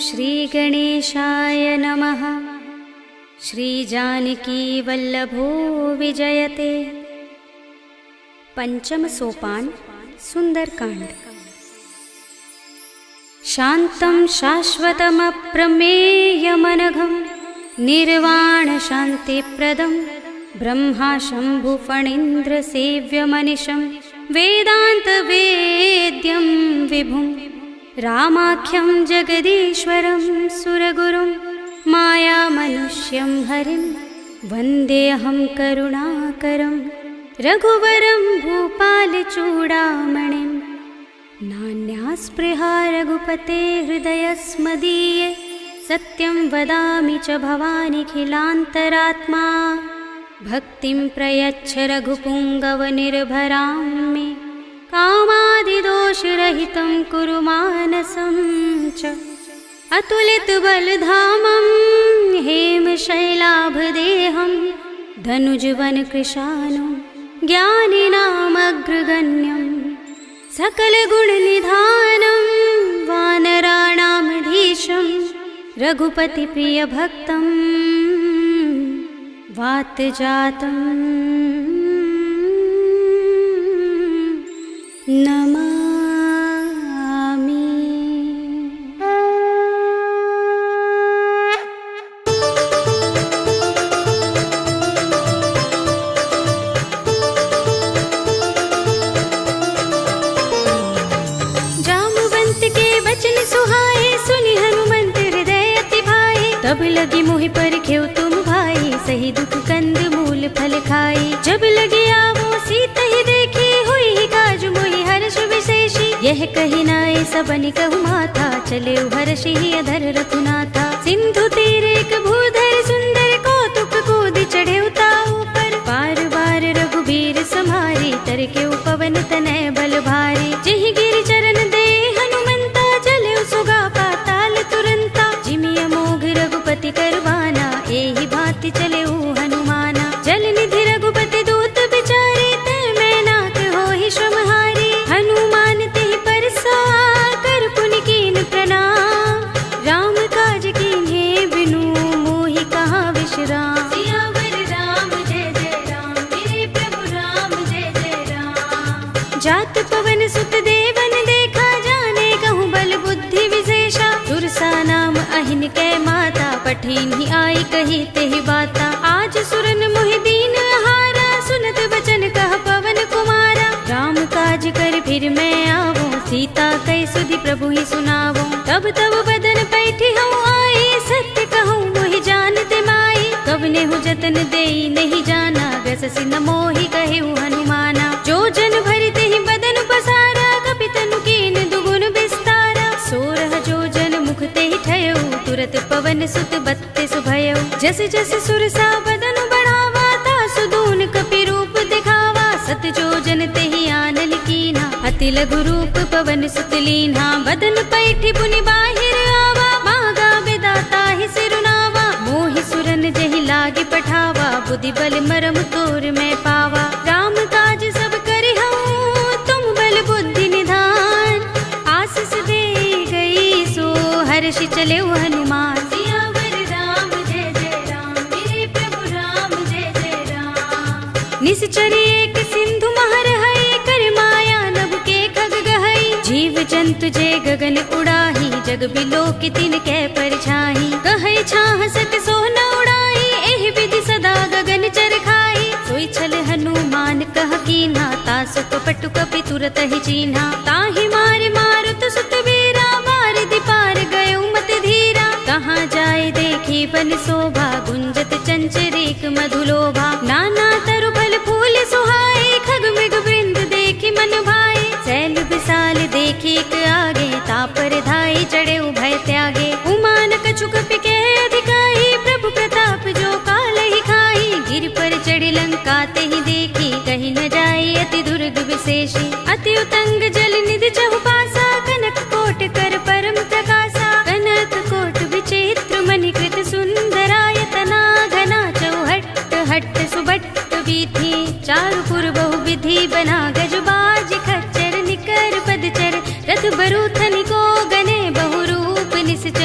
श्रीगणेशाय नमः। श्रीजानकीवल्लभो विजयते। पंचम सोपान सुंदरकांड। शान्तं शाश्वतमप्रमेयमनघं निर्वाणशान्तिप्रदं ब्रह्मा शम्भुफणीन्द्रसेव्यमनिशं वेदान्तवेद्यं विभुं रामाख्यं जगदीश्वरं सुरगुरुं मायामनुष्यं हरिं वन्देऽहं करुणाकरं रघुवरं भूपालचूडामणिं। नान्यास्पृहा रघुपते हृदयस्मदीये सत्यं वदामि च भवानिखिलान्तरात्मा। भक्तिं प्रयच्छ रघुपुङ्गवनिर्भरां मे कामादिदोषरहितं कुरु मानसं च। अतुलितबलधामं हेमशैलाभदेहं धनुजवनकृशानं ज्ञानिनामग्रगण्यं सकलगुणनिधानं वानराणामधीशं रघुपतिप्रियभक्तं वातजातं नमामि। तब लगी मोहि पर खेव तुम भाई, सही दुख कंद मूल फल खाई। जब लगी आवो सीता ही देखी, हुई ही काज मोहि हर्ष विशेषी। यह कही नाय सबनि कहु माथा, चले हर्षि ही अधर रघुनाथा। सिंधु तीर एक भूधर सुंदर, कौतुक कूद चढ़े उताऊ पर। बार बार रघुबीर सम्हारी, तर के पवन तनय बल भारी। जिहि गिरि चरण दे हनुमंता, चले सुगा पाताल तुरंता। जिमिय मोघ रघुपति करवाना, एहि भांति चले हनुमाना। जल निधि रघुपति दूत बिचारे, ते मैं नाथ होहि श्रमहारी। हनुमान तेहि परसा, कर पुनि कीन प्रणाम। राम काज कीन्हे बिनु, मोहि कहाँ विश्राम। सियावर राम जय जय राम, मेरे प्रभु राम जय जय राम। जात पवन सुत देवन देखा, जाने कहूँ बल बुद्धि विशेषा। सुरसा नाम अहिन कै माता, पठीन ही आई कही तेहि बाता। आज सुरन मोहि दीन हारा, सुनत बचन कह पवन कुमारा। राम काज कर फिर मैं आवो, सीता कई सुधि प्रभु ही सुनावो। तब तब बदन पैठी हूँ आई, सत्य कहूँ मोहि जानते माई। कवने हूँ जतन देई नहीं जाना, गससि न मोहि कहे हनुमाना। जो जन भरि तेहि बदन पसारा, कपितनु कीन दुगुन विस्तारा। सोरह जो जन मुख तेहि ठयो, तुरत पवन सुत बत्तीस भयो। जस जस सुरसा बदन बढ़ावा, तासु दून कपि रूप दिखावा। सत जो जन तेहि आनल कीन्हा, अति लघु रूप पवन सुत लीन्हा। बदन पैठी पुनि बाहिर आवा, मांगा विदाता ही सिरुनावा। मोहि सुरन जहि लागे पठावा, बुद्धि बल मरम तोर मैं पावा। राम काज सब करिहूँ, तुम बल बुद्धि निधान। आशीष दे गई सो हर्षि चले हनुमान। सियावर राम जय जय राम, मेरे प्रभु राम जय जय राम। निश्चरी एक सिंधु महर है, कर माया नभ के खग गहई। जीव जंतु जे गगन उड़ाही, जग बिलो की तिन कै परछाई। कहै छाह सक सो न उड़ाई, एहि विधि सदा गगन चर खाई। सोई छल हनुमान कह कीन्हा, तासु कपटु कपि तुरत ही चीन्हा। ताहि मारे मारुत सुत वीरा, बारिधि पार गयो मत धीरा। कहाँ जाए देखी बन शोभा, गुंजत चंचरीक मधुलोभा। नाना तरु फल फूल सुहाए, खग मृग वृंद देखी मन भाए। शैल विशाल देखी एक आगे, तापर धाई चढ़े भय त्यागे। उमान कछु कपि के अधिकाई, प्रभु प्रताप जो काल ही खाई। गिर पर चढ़ी लंका तेहि देखी, कहीं न जाए अति दुर्ग विशेषी। अति उतंग जल निधि चहुपासा, कनक कोट कर परम प्रकाशा। कनक कोट विचित्र मणिकृत सुंदरायतना। घना चौहट्ट हट्ट सुबट्ट वीथि, चारुपुर बहु विधि बना। गजबाज खच्चर निकर पदचर, रथ बरूथनि को गने बहुरूप निश्चर।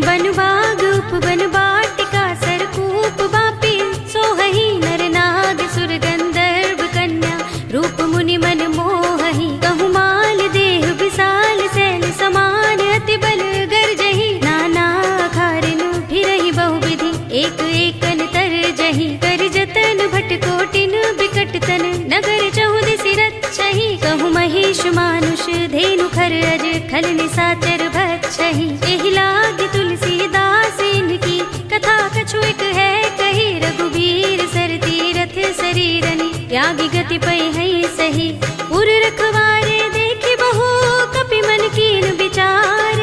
बन बाग उपवन वाटिका सरकूप बापी सोहहि नर नाग सुर गंधर्व कन्या रूप मुनि मन मोहहि कहु माल देह विशाल शैल समान अति बल गर्जहि नाना खारिन फिरहि बहुविधि एक एकन तर जहि कर जतन भट कोटिन बिकट तन नगर चहुदिसि रक्षहि कहु महिष मानुष धेनु खर अज खल निसाचर भक्षहि एहि लाग तुलसीदास इनकी कथा कछु एक है कही रघुबीर सर तीरथ शरीरनि त्यागी गति पै है सही पुर रखवारे देखि बहु कपि मन कीन विचार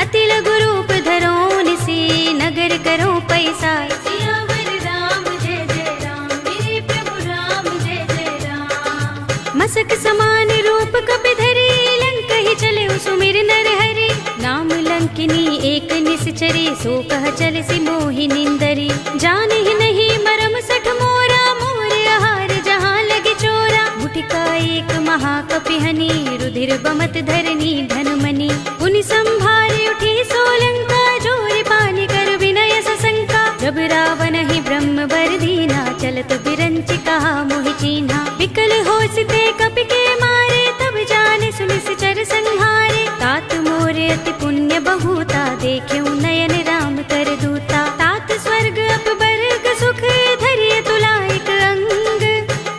अति लघु रूप धरो निसी नगर करो पैसार सियावर राम जय जय राम मेरे प्रभु राम जय जय राम मसक समान रूप कपि धरी लंक ही चले सुमिर नर हरि नाम लंकिनी एक निश्चरी सो कह चल सि मोहि निंदरी जान ही नहीं मरम सठ मोरा मोर आहार जहाँ लगे चोरा मुठिका एक महाकपि हनि रुधिर बमत धरनी धनमणि पुनि संभारे उठी सोलंका जोर पानी कर विनय सशंका जब रावण ही ब्रह्म वर दीना चलत बिरंच कहा मोहि चीन्हा विकल होसिते कपि के मारे तब जाने सुनिश्चर संहारे तात मोरे अति पुण्य बहुता देख्यउ नयन राम कर दूता तात स्वर्ग अपवर्ग सुख धरिय तुला एक अंग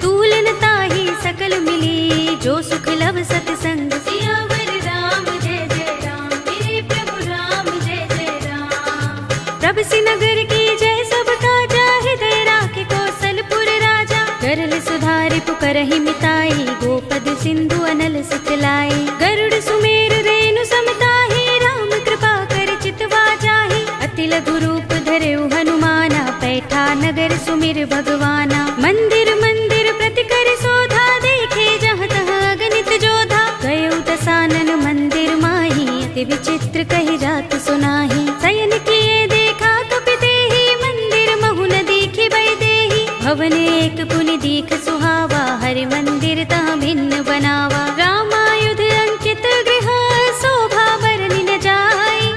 तूलन ताहि सकल मिली जो सुख लव सतसंग सियावर राम जय जय राम मेरे प्रभु राम जय जय राम प्रभ नगर की जय सब काजा हृदय राखे कौशलपुर राजा करल सुधारि पुकरहि मिताई गोपद सिंधु अनल सितलाई गरुड़ सुमेर रेणु समताहि राम कृपा कर चितवा जाहि अति लघु रूप धरेउ हनुमाना पैठा नगर सुमिर भगवाना मंदिर मंदिर प्रति कर शोधा देखे जहाँ तहाँ अगणित जोधा गयउ दसानन मंदिर माही अति विचित्र कहि जात सुनाही शयन किए देखा कपि देहि मंदिर महु न दीखि बै देहि भवन एक पुनि दीख सुहावा हरि मंदिर तहाँ भिन्न बनावा रामायुध अंकित गृह शोभा बरनि न जाई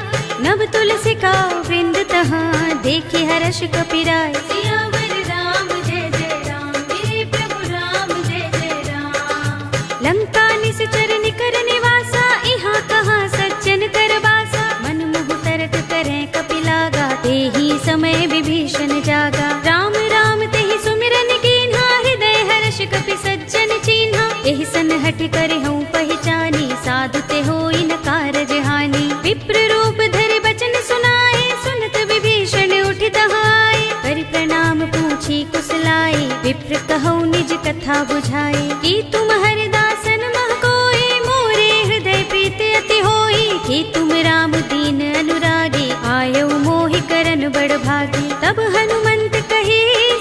नभ तुलसी का वृंद तहाँ देखि हर्ष कपि राय सियावर राम जय जय राम मेरे प्रभु राम जय जय राम लंका निश्चर निकर निवासा इहाँ कहाँ सज्जन कर बासा मन मुह तर्क करें कपि लागा तेहि समय विभीषण जागा राम राम तेहि सुमिरन कीन्हा हृदय हर्ष कपि सज्जन चीन्हा एहि सन हठ कर हूँ पहचानी साधु ते होई न कारज हानि विप्र रूप धरि बचन सुनाए सुनत विभीषण उठ दहाए कर प्रणाम पूछी कुशलाए विप्र कहौ निज कथा बुझाए कि तुम हरिदासन मह कोई मोरे हृदय प्रीत अति होई कि तुम राम दीन अनुरागी आयौ मोहि करन बड़ भागी तब हनुमंत कही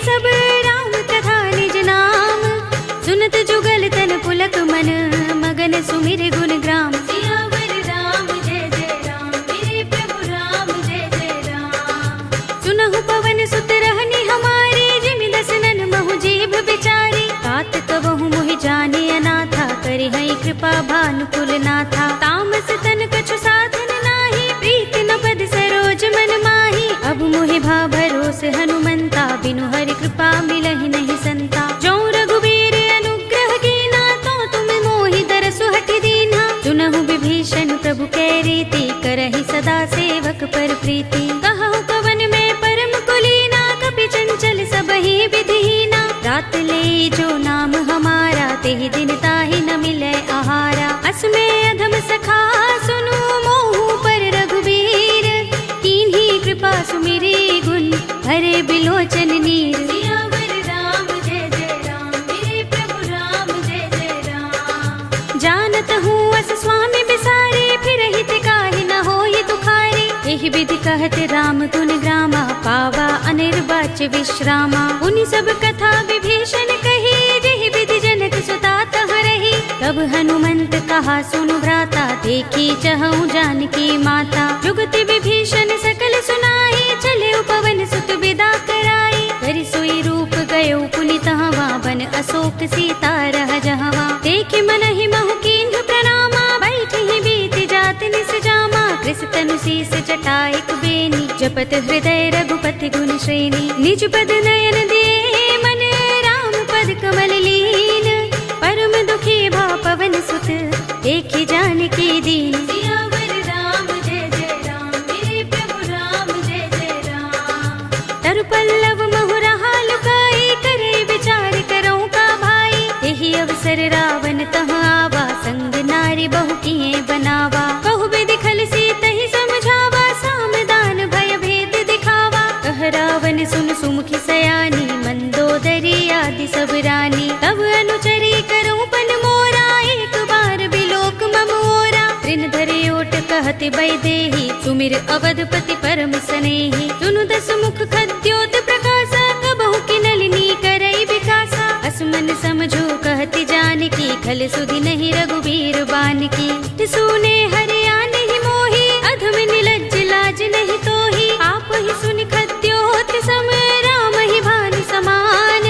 सब राम कथा निज नाम सुनत जुगल तन पुलक मन मगन सुमिर गुण ग्राम सियावर राम जय जय राम मेरे प्रभु राम जय जय राम सुनहु पवन सुत रहनी हमारे जिमि दसनन महु जीभ बिचारी तात कबहु मोहि जाने अनाथा करि हई कृपा भानुकुल नाथा तामस तन कछु साधन नाही प्रीति न पद सरोज मन माही अब मोहि भा भरोस हनुमंता बिनु हरि कृपा मिलहि नहीं संता जो रघुबीर अनुग्रह कीना तो तुम मोहि दरसु हठि दीन्हा सुनहु विभीषण प्रभु कै रीति करहि सदा सेवक पर प्रीति कहु कवन में परम कुलीना कपि चंचल सबहि विधिहीना रात ले जो नाम हमारा तेहि दिन ताहि न मिले आहारा असमे अधम सखा सुनु मोहु पर रघुबीर कीन्ही कृपा सुमिरी गुण हरे बिलोचन नीर सियावर राम जय जय राम मेरे प्रभु राम जय जय राम जानत हूँ अस स्वामी बिसारे फिर हित काहि न होई दुखारी एहि विधि कहत राम गुण ग्रामा पावा अनिर्वाच विश्रामा उनि सब कथा विभीषण कही जेहि विधि जनक सुता तह रही तब हनुमंत कहा सुनु भ्राता देखी चहु जानकी माता जुगति विभीषण सकल सुनाई चले पवन सुत विदा कराई कर सोई रूप गयो पुनि तहवा बन अशोक सीता रह जहवा देखि मन ही महु कीन्ह प्रणामा बैठ ही बीत जात निस जामा कृष तनु शीस जटाइक बे जपत हृदय रघुपति गुण श्रेणी। निज पद नयन दे मन राम पद कमल लीन। परम दुखी भा पवन सुत देखि जानकी दीन। सियावर राम जय जय राम, मेरे प्रभु राम जय जय राम। तरु पल्लव महुरहा लुकाई, करे विचार करो का भाई। यही अवसर रावण तह आवा, संग नारी बहु किए बनावा। कहु विधि खल सीतहि समझावा, सामदान भय भेद दिखावा। कह रावण सुन सुमुखी सयानी, मंदोदरी आदि सब रानी। तब अनुचरी करो पन मोरा, एक बार बिलोक मम ओरा। ऋण धरे ओट कहति वैदेही, सुमिर अवधपति परम सनेही। सुनु दस मुख खद्योत प्रकाशा, कबहु की नलिनी करई विकासा। असमन समझो कहति जानकी, खल सुधि नहीं रघुबीर बानकी। सुने हरिया नहीं मोही, अधम निलज्ज लाज नहीं तोही। आप ही सुनि खद्योत सम, राम ही भानु समान।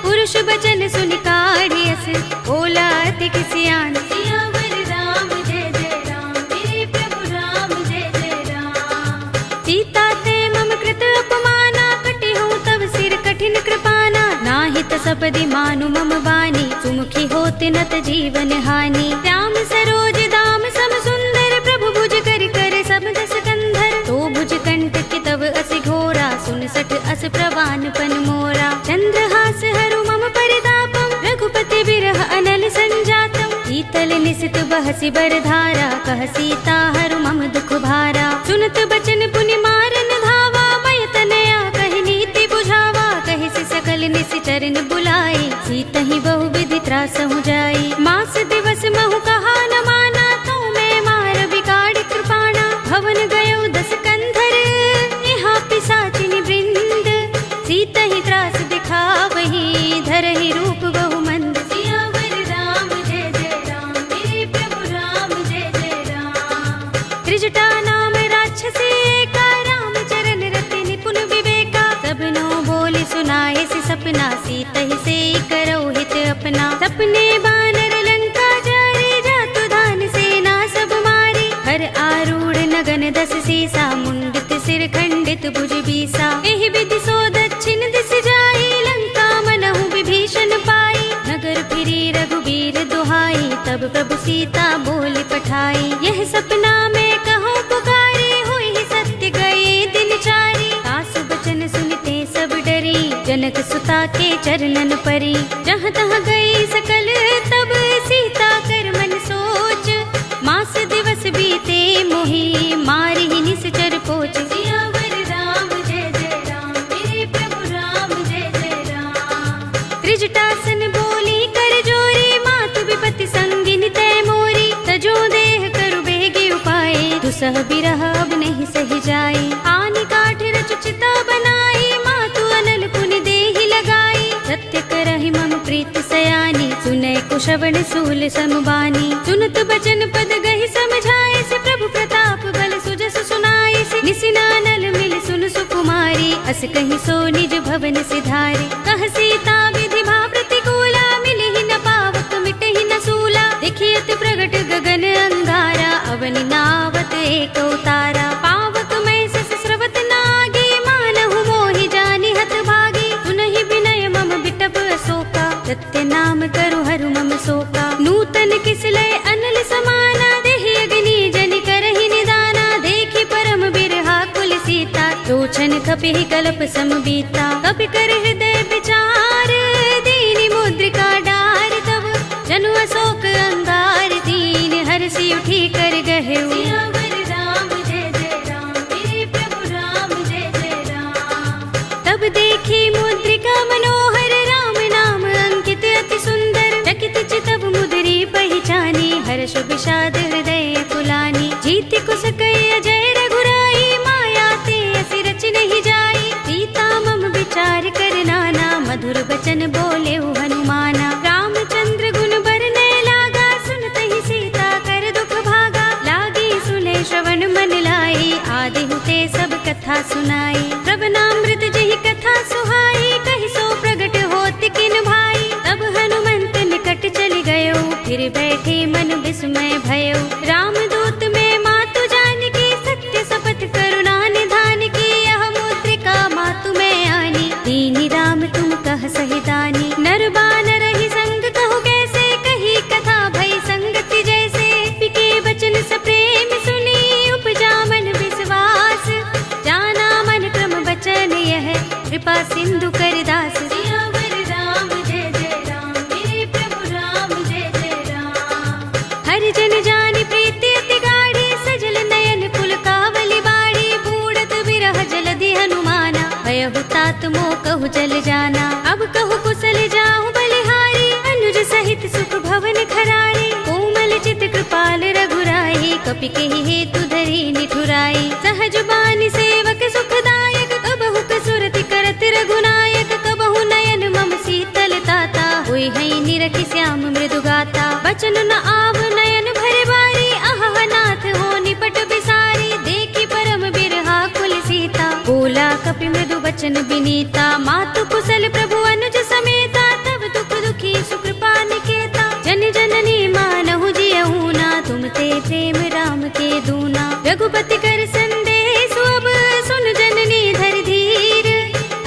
पुरुष बचन सुनि काढ़ियस, बोला अति किसियान। सियावर राम जय जय राम, मेरे प्रभु राम जय जय राम। सीता ते मम कृत अपमाना, कटे हूँ तब सिर कठिन कृपाना। नाहित सपदि मानु मम बानी, सुमुखी होत नत जीवन हानि। श्याम सरोज दाम सम सुंदर, प्रभु भुज कर कर सब दस कंधर। तो भुज कंटक तब असि घोरा, सुन सठ अस प्रवान पन मोरा। चंद्रहास हरु मम परितापम, रघुपति बिरह अनल संजातम। शीतल निसित बहसि बरधारा, कह सीता हरु मम दुख भारा। सुनत बचन पुनि मारन धावा, भय तनया कहि नीति बुझावा। कहि सि सकल निसि चरण बुलाई, सीतहि बहु विधि त्रासहु जाई। मास दिवस महु कहा न माना, तो मैं मार बिगाड़ कृपाणा। भवन गयो दस कंधर, यहाँ पिशाचिनी वृंद। सीतहि त्रास दिखावही, धरहि रूप बहु मंद। सियावर राम जय जय राम, मेरे प्रभु राम जय जय राम। त्रिजटा नाम राक्षसी एका, राम चरण रति निपुण विवेका। सबनो बोले सुनाए सि सपना, सीतहि से करो हित अपना। सपने बानर लंका जारे, जातु धान सेना सब मारी। हर आरूढ़ नगन दस सीसा, मुंडित सिर खंडित भुज बीसा। एहि विधि सो दक्षिण दिस जाई, लंका मनहु विभीषण पाई। नगर फिरी रघुबीर दुहाई, तब प्रभु सीता बोली पठाई। यह सपना में कहो पुकारे, होई सत्य गए दिन चारी। सासु बचन सुनते सब डरी, जनक सुता के चरणन परी। जहाँ तहाँ गई सकल तब, सीता कर मन सोच। मास दिवस बीते मोही, मारी ही निश्चर पोच। सियावर राम जय जय राम, मेरे प्रभु राम जय जय राम। त्रिजटासन बोली कर जोरी, मातु विपति संगिनी तय मोरी। तजो देह करु बेगी उपाय, दुसह बिरह अब नहीं सही जाई। आनि काठ रचु चिता बनाई, मातु अनल पुनि देहि लगाई। सत्य करहि मम प्रीत सयानी, सुनै कुशवण सूल समबानी। सुनत बचन पद गहि समझाए, से प्रभु प्रताप बल सुजस सुनाए। से निसिनानल मिल सुन सुकुमारी, अस कहि सो निज भवन सिधारी। कह सीता विधि भा प्रतिकूला, मिलहि न पावक मिटहि न सूला। देखियत प्रगट गगन अंगारा, अवनि नावत एक उतारा। पावक मैं सस स्रवत नागी, मानहु मोहि जानि हत भागी। सुनहि विनय मम बिटप अशोका, सत्य नाम करु हरु मम शोका। नूतन किसलय अनल समाना, देहि अग्नि जनि करहि निदाना। देखि परम बिरहा कुल सीता, लोचन कपिहि कल्प सम बीता। कपि कर हृदय विचार, दीनि मुद्रिका डार। तब जनु अशोक अंगार, दीन हर्षि उठी कर गहेउ। सियावर राम जय जय राम, मेरे प्रभु राम जय जय राम। तब देखी मुद्रिका मनोहर, राम नाम अंकित अति सुंदर। चकित चितव मुदरी पहचानी, हर्ष विषाद हृदय कुलानी। जीति कुस कई अजय रघुराई, माया ते असि रच नहीं जाई। सीता मम विचार कर नाना, मधुर बचन बोले हनुमाना। रामचंद्र गुण बरनय लागा, सुनतहि सीता कर दुख भागा। लागी सुने श्रवण मन लाई, आदि हुते सब कथा सुनाई। श्रवणामृत जहि कथा सुहाई, कहि सो प्रगट होत किन भाई। तब हनुमंत निकट चल गयो, फिर बैठे मन विस्मय भयो। रामदूत में मातु जानकी, सत्य शपथ करुणा निधान की। कहु जल जाना। अब कहु कुशल जाऊं बलिहारी, अनुज सहित सुख भवन खरारी। कोमल चित कृपाल रघुराई, कपि केहि हेतु धरी निठुराई। सहज बानी सेवक सुखदायक, कबहु कसुरति करत रघुनायक। कबहु नयन मम शीतल ताता, होय है निरखि श्याम मृदु गाता। बचन न आव नयन भरे बारी, आहा नाथ हो निपट बिसारी। देखी परम बिरहा कुल सीता, बोला कपि मृदु बचन बिनीता। मातु कुशल प्रभु अनुज समेता, तब दुख दुखी सुकृपा निकेता। जन जननी मानहु जियहु ना, तुम ते प्रेम राम के दूना। रघुपति कर संदेश अब, सुन जननी धर धीर।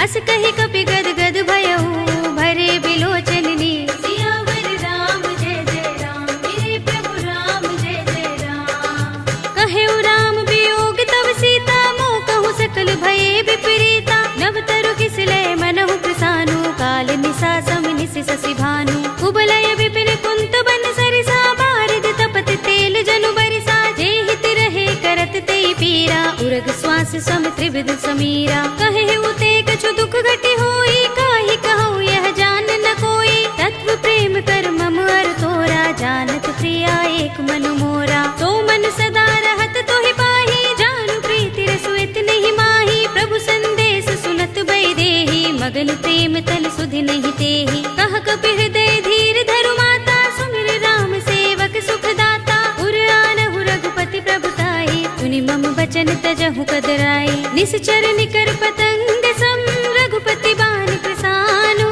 अस कहि कपि गद गद भयहु, भरे बिलोचन नीर। सियावर राम जय जय राम, मेरे प्रभु राम जय जय राम। कहेउ राम वियोग तब सीता, मोह कहु सकल भये विपरीता। नव तरु किसलय मनहु प्रसानु, काल निसा सम निस शशि भानु। कुबलय विपिन कुंत बन सरिसा, बारिद तपत तेल जनु बरिसा। जे हित रहे करत ते पीरा, उरग श्वास सम त्रिविध समीरा। कहे उते कछु दुख घटी होई, काहि कहूँ यह जान न कोई। तत्व प्रेम कर मम अर तोरा, जानत प्रिया एक मनु मोरा। तो मन सदा रहत तोहि पाही, जानु प्रीति रसुइत नहीं माही। प्रभु संदेश सुनत भय देहि, मगन प्रेम तल सुधि नहीं तेहि। कह कपि हृदय धीर धरु माता, सुमिर राम सेवक सुख दाता। उर आनहु रघुपति प्रभुताई, सुनि मम बचन तजहु कदराई। निश्चर निकर पतंग सम, रघुपति बान प्रसानु।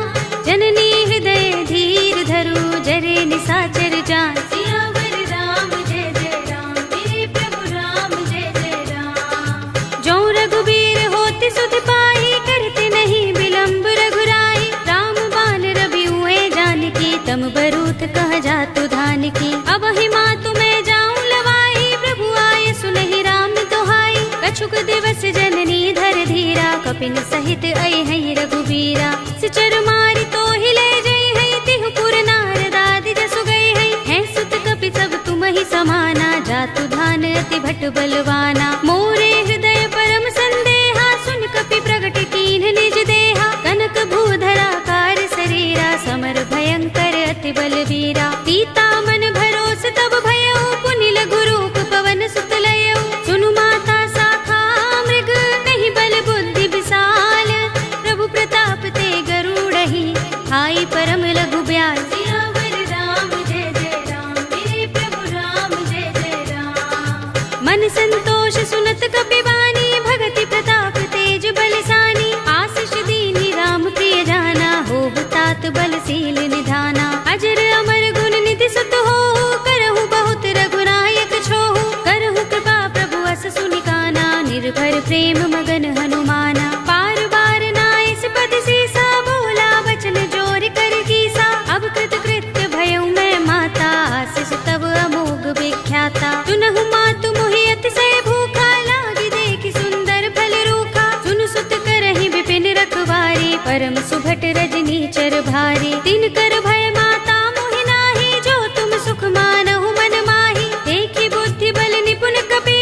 जननी हृदय धीर धरु, जरे निसाचर जान। सियावर राम जय जय राम, मेरे प्रभु राम जय जय राम। जो रघुबीर होति सुध पाई, करते नहीं विलंब रघुराई। राम बान रवि हुए जानकी, तम बरूथ कह जातु धान की। अब ही मातु मैं जाऊं लवाई, प्रभु आए सुनहि राम दोहाई। कछुक दिवस जननी धर धीरा, कपिन सहित अय है रघुबीरा। सिचर मारि तो हिले जय है, तिहु पुर नारद आदि जसु गए है। सुत कपि सब तुम ही समाना, जातु धान अति भट बलवाना। मोरे हृदय परम संदेहा, सुन कपि प्रगट कीन्ह निज देहा। कनक भूधरा कार शरीरा, समर भयंकर अति बलवीरा। सीता मन भरोस तब भयउ, पुनि लघु रूप पवन सुत लयउ। सुनु माता शाखा मृग, नहीं बल बुद्धि विशाल। प्रभु प्रताप ते गरुड़हि, हाई परम लघु ब्याल। सियावर राम जय जय राम, मेरे प्रभु राम जय जय राम। मन संतोष सुनत कपि बानी, भगति प्रताप तेज बलसानी। आशीष दीनी राम प्रिय जाना, होहु तात बलशील निधाना। अजर अमर गुण निधि सुत होहु, करहु बहुत रघुनायक छोहु। करहु कृपा प्रभु अस सुनि काना, निर्भर प्रेम मगन हनुमाना। पार बार नाइस पद सीसा, बोला वचन जोर कर कीसा। अब कृत कृत्य भयउ मैं माता, आशीष तब अमोघ विख्याता। सुनहु मातु मोहि अतिशय भूखा, लागी देखि सुंदर फल रूखा। सुन सुत करहि विपिन रखवारी, परम सुभट रजनी चर भारी। तिन कर भय माता मोहि नाही, जो तुम सुख मानहु मन माही। देखी बुद्धि बल निपुण कपि,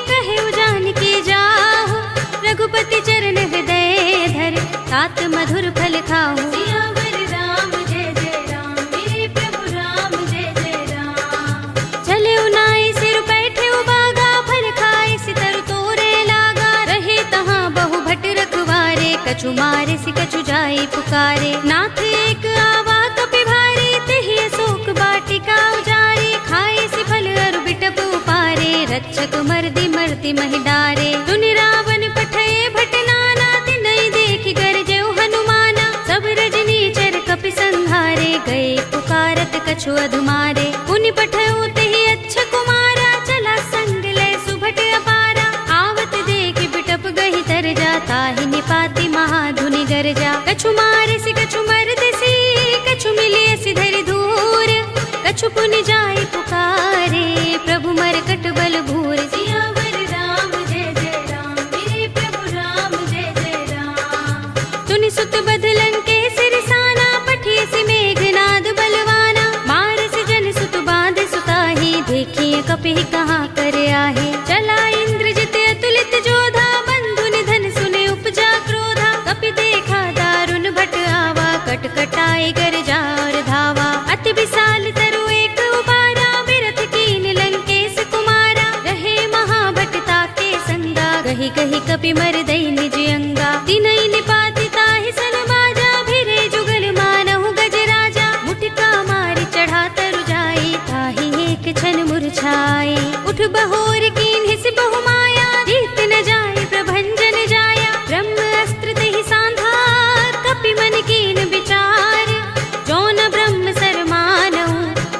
कहेउ जानकी जाहु। रघुपति चरण हृदय धर, तात मधुर फल खाहु। सियावर राम जय जय राम, मेरे प्रभु राम जय जय राम। चले उनाई सिर बैठे उबागा, फल खाए सितर तोरे लागा। रहे तहाँ बहु भट रखवारे, कछु मारे सि कछु जाई पुकारे। नाथ एक आवा कपि भारी, तेहि अशोक वाटिका उजारी। खाए सि फल अरु बिटप उपारे, रक्षक मर्दि मर्ति महि डारे। सुनि रावण पठये भट नाना, तिनहि देखि गरजेउ हनुमाना। सब रजनी चर कपि संहारे, गए पुकारत कछु अधुमारे। पुनि पठयउ तेहि अच्छा कुमारा, चला संग लय सुभट अपारा। आवत देखि बिटप गहि तर जा, ताहि निपाति महाधुनि गरजा। कछु मारे सि कछु मर्दसी, कछु मिलिय सि धरि धूर। कछु पुनि जाई पुकारे, प्रभु मरकट बल भूर। सियावर राम जय जय राम, मेरे प्रभु राम जय जय राम। तुनि सुत बध लंकेश रिसाना, पठिय सि मेघनाद बलवाना। मारस जन सुत बांध सुताही, देखिए कपि कहाँ कर आहे। चला इंद्रजित अतुलित जोधा, बंधु निधन सुने उपजा क्रोधा। कपि देखा दारुण कपि मर दई निज अंगा। तिनई निपाति ताहि सन बाजा, भिरे जुगल मानहु गज राजा। मुटिका मारि चढ़ा तरु जाई, ताहि एक क्षण मुरझाई। उठ बहोर कीन्हि सि बहु माया, जीत न जाय प्रभंजन जाया। ब्रह्म अस्त्र तेहि सांधा, कपि मन कीन विचार। जौन ब्रह्म सर मानहु,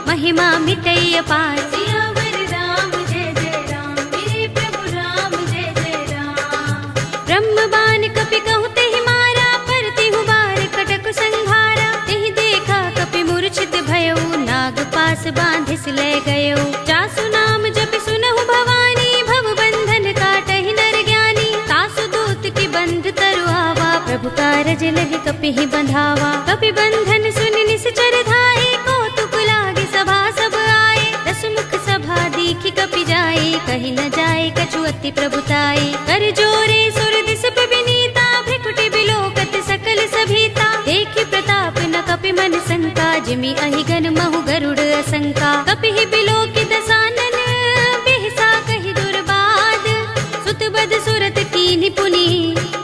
महिमा मिटई अपार। सियावर राम जय जय राम, मेरे प्रभु राम जय जय राम। ब्रह्म बाण कपि कहु तेहि मारा, परतिहु बार कटक संघारा। तेहि देखा कपि मूर्छित भयउ, नाग पास बांधिस ले गयउ। जासु नाम जपि सुनहु भवानी, भव बंधन काटहि नर ज्ञानी। तासु दूत की बंध तरु आवा, प्रभु कारज लगे कपिहि बंधावा। कपि बंधन सुनि निश्चर धाये, कौतुक लागे सभा सब आए। दस मुख सभा दीखि कपि जाए, कहि न जाए कछु अति प्रभुताई। कर जोरे सुर दिस पे विनीता, भ्रिकुटि बिलोकत सकल सभीता। देखि प्रताप न कपि मन शंका, जिमि अहिगन महु गरुड़ असंका। कपिहि बिलोकि दसानन, बिहसा कहि दुर्बाद। सुत बद सुरत कीन्हि पुनि,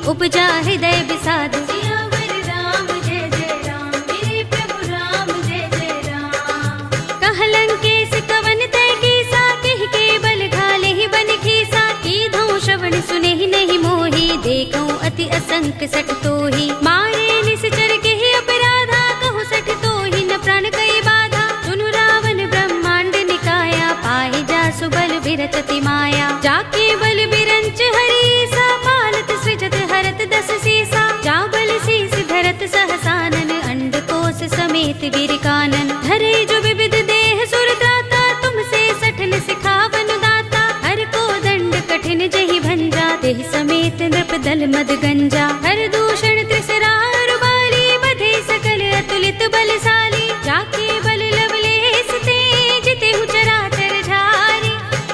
उपजा हृदय विषाद। सियावर राम जय जय राम, मेरे प्रभु राम जय जय राम। कहलंकेश कवन तै कीसा, केहि के बल घाले ही बन खीसा। कीधौ श्रवण सुनेहि नहीं मोहि, देखौ अति असंक सठ तोहि। मारे निश्चर केहि अपराधा, कहु सठ तोहि न प्राण कई बाधा। सुनु रावण ब्रह्मांड निकाया, पाहि जासु बल बिरचति माया। जाके बल बिरंच हरीसा, पालत सृजत हरत दस सीसा। जा बल शीस धरत सहसानन, अंडकोश समेत गिर कानन। धरे जो विविध देह सुर त्राता, तुमसे सठन सिखावन दाता। हर को दंड कठिन जहि भंजा, तेहि समेत नृप दल मद गंजा। हर दूषण त्रिसरार बाली, बधे सकल अतुलित बलशाली। जाके बल लवलेस ते, जितेहु चराचर झारी।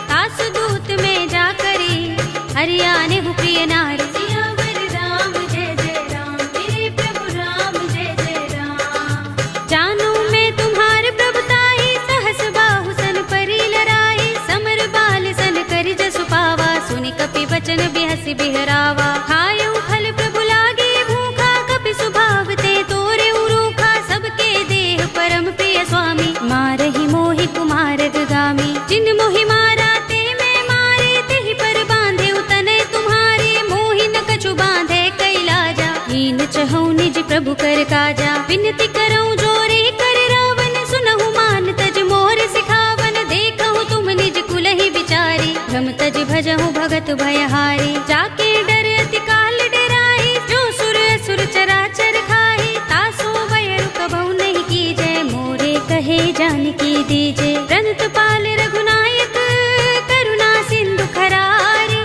तासु दूत में जा करी, हरियाने हु प्रिय नारी। सियावर राम जय जय राम, मेरे प्रभु राम जय जय राम। जानो मैं तुम्हार प्रभुताई, सहस बाहु सन परि लराई। समर बाल सन करि जसु पावा, सुनि कपि वचन बिहसि बिहरावा। खायउ फल प्रभु लागे भूखा, कपि सुभाव ते तोरे उरूखा। सबके देह परम प्रिय स्वामी, मारहि मोहि कुमार गामी। जिन मोहि मारा ते मैं मारे, तेहि पर बांधे उतने तुम्हारे। मोहि न कछु बांधे कैलाजा, हीन चहु निज प्रभु कर काजा। विनती करऊं जोरे कर रावण, सुनहु मान तज मोर सिखावन। देखहु तुम निज कुलहि विचारी, भ्रम तज भजहु भगत भयहारी। जाके डर अति काल डराई, जो सुर असुर चराचर खाई। तासो बयरु कबहु नहीं कीजै, मोरे कहे जानकी दीजे। रंत पाल रघुनायक, करुणा सिंधु खरारी।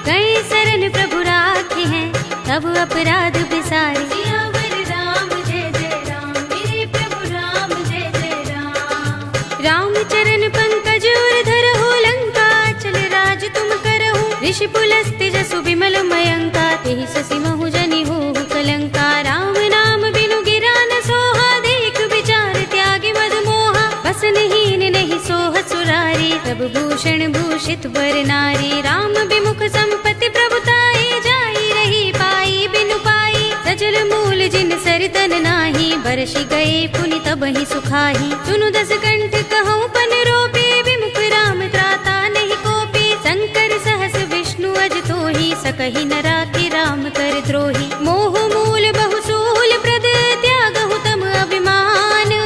गए शरण प्रभु राखी हैं, तब अपराध बिसारी। सियावर राम जय जय राम, मेरे प्रभु राम जय जय राम। राम चरण पंकज उर धरहु, लंका चल राज तुम करहु। ऋषि पुलस्त्य जसु विमल मयंका, तेहि ससि महु जनि होहु कलंका। राम नाम बिनु गिरा न सोहा, देख विचार त्यागी मद मोहा। बसनहीन नहीं सोह सुरारी, तब भूषण भूषित वर नारी। राम विमुख संपत्ति प्रभुताई, जाई रही पाई बिनु पाई। सजल मूल जिन सरितन नाही, बरसि गए पुनि तबहि सुखाही। सुनु दस कंठ कहूँ पन रोपी, विमुख राम त्राता नहीं कोपी। शंकर सहस विष्णु अज तोहि, सकहि न राखि राम कर द्रोही। मोह मूल बहु सूल प्रद, त्यागहु तम अभिमान।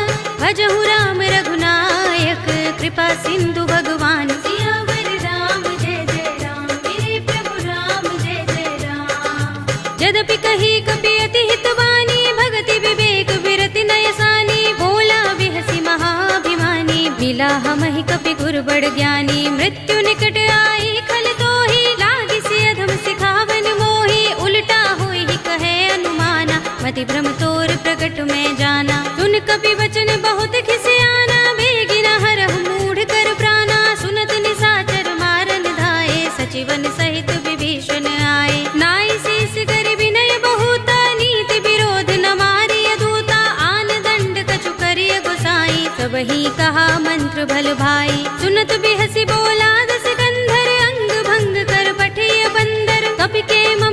भजहु राम रघुनायक, कृपा सिंधु भगवान। सियावर राम जय जय राम, मेरे प्रभु राम जय जय राम। यद्यपि कही कपि अति हितवानी, भगति विवेक विरति नयसानी। बोला बिहसि महाभिमानी, मिला हमहि कपि गुर बड़ ज्ञानी। मृत्यु निकट आई खल तोहि, लागिसि अधम सिखावन मोहि। उल्टा होई कहे अनुमाना, मति भ्रम तोर प्रकट में जाना। सुन कपि वचन बहुत खिसियाना, बेगिन हरहु मूढ़ कर प्राणा। सुनत निशाचर मारन धाये, सचिवन सहित विभीषण आए। नाई शीस कर विनय बहुता, नीति विरोध न मारिय दूता। आन दंड कछु करिय गोसाई, सबहि कहा मंत्र भल भाई। सुनत बिहसि बोला दस कंधर, अंग भंग कर पठिय बंदर। कपि के मम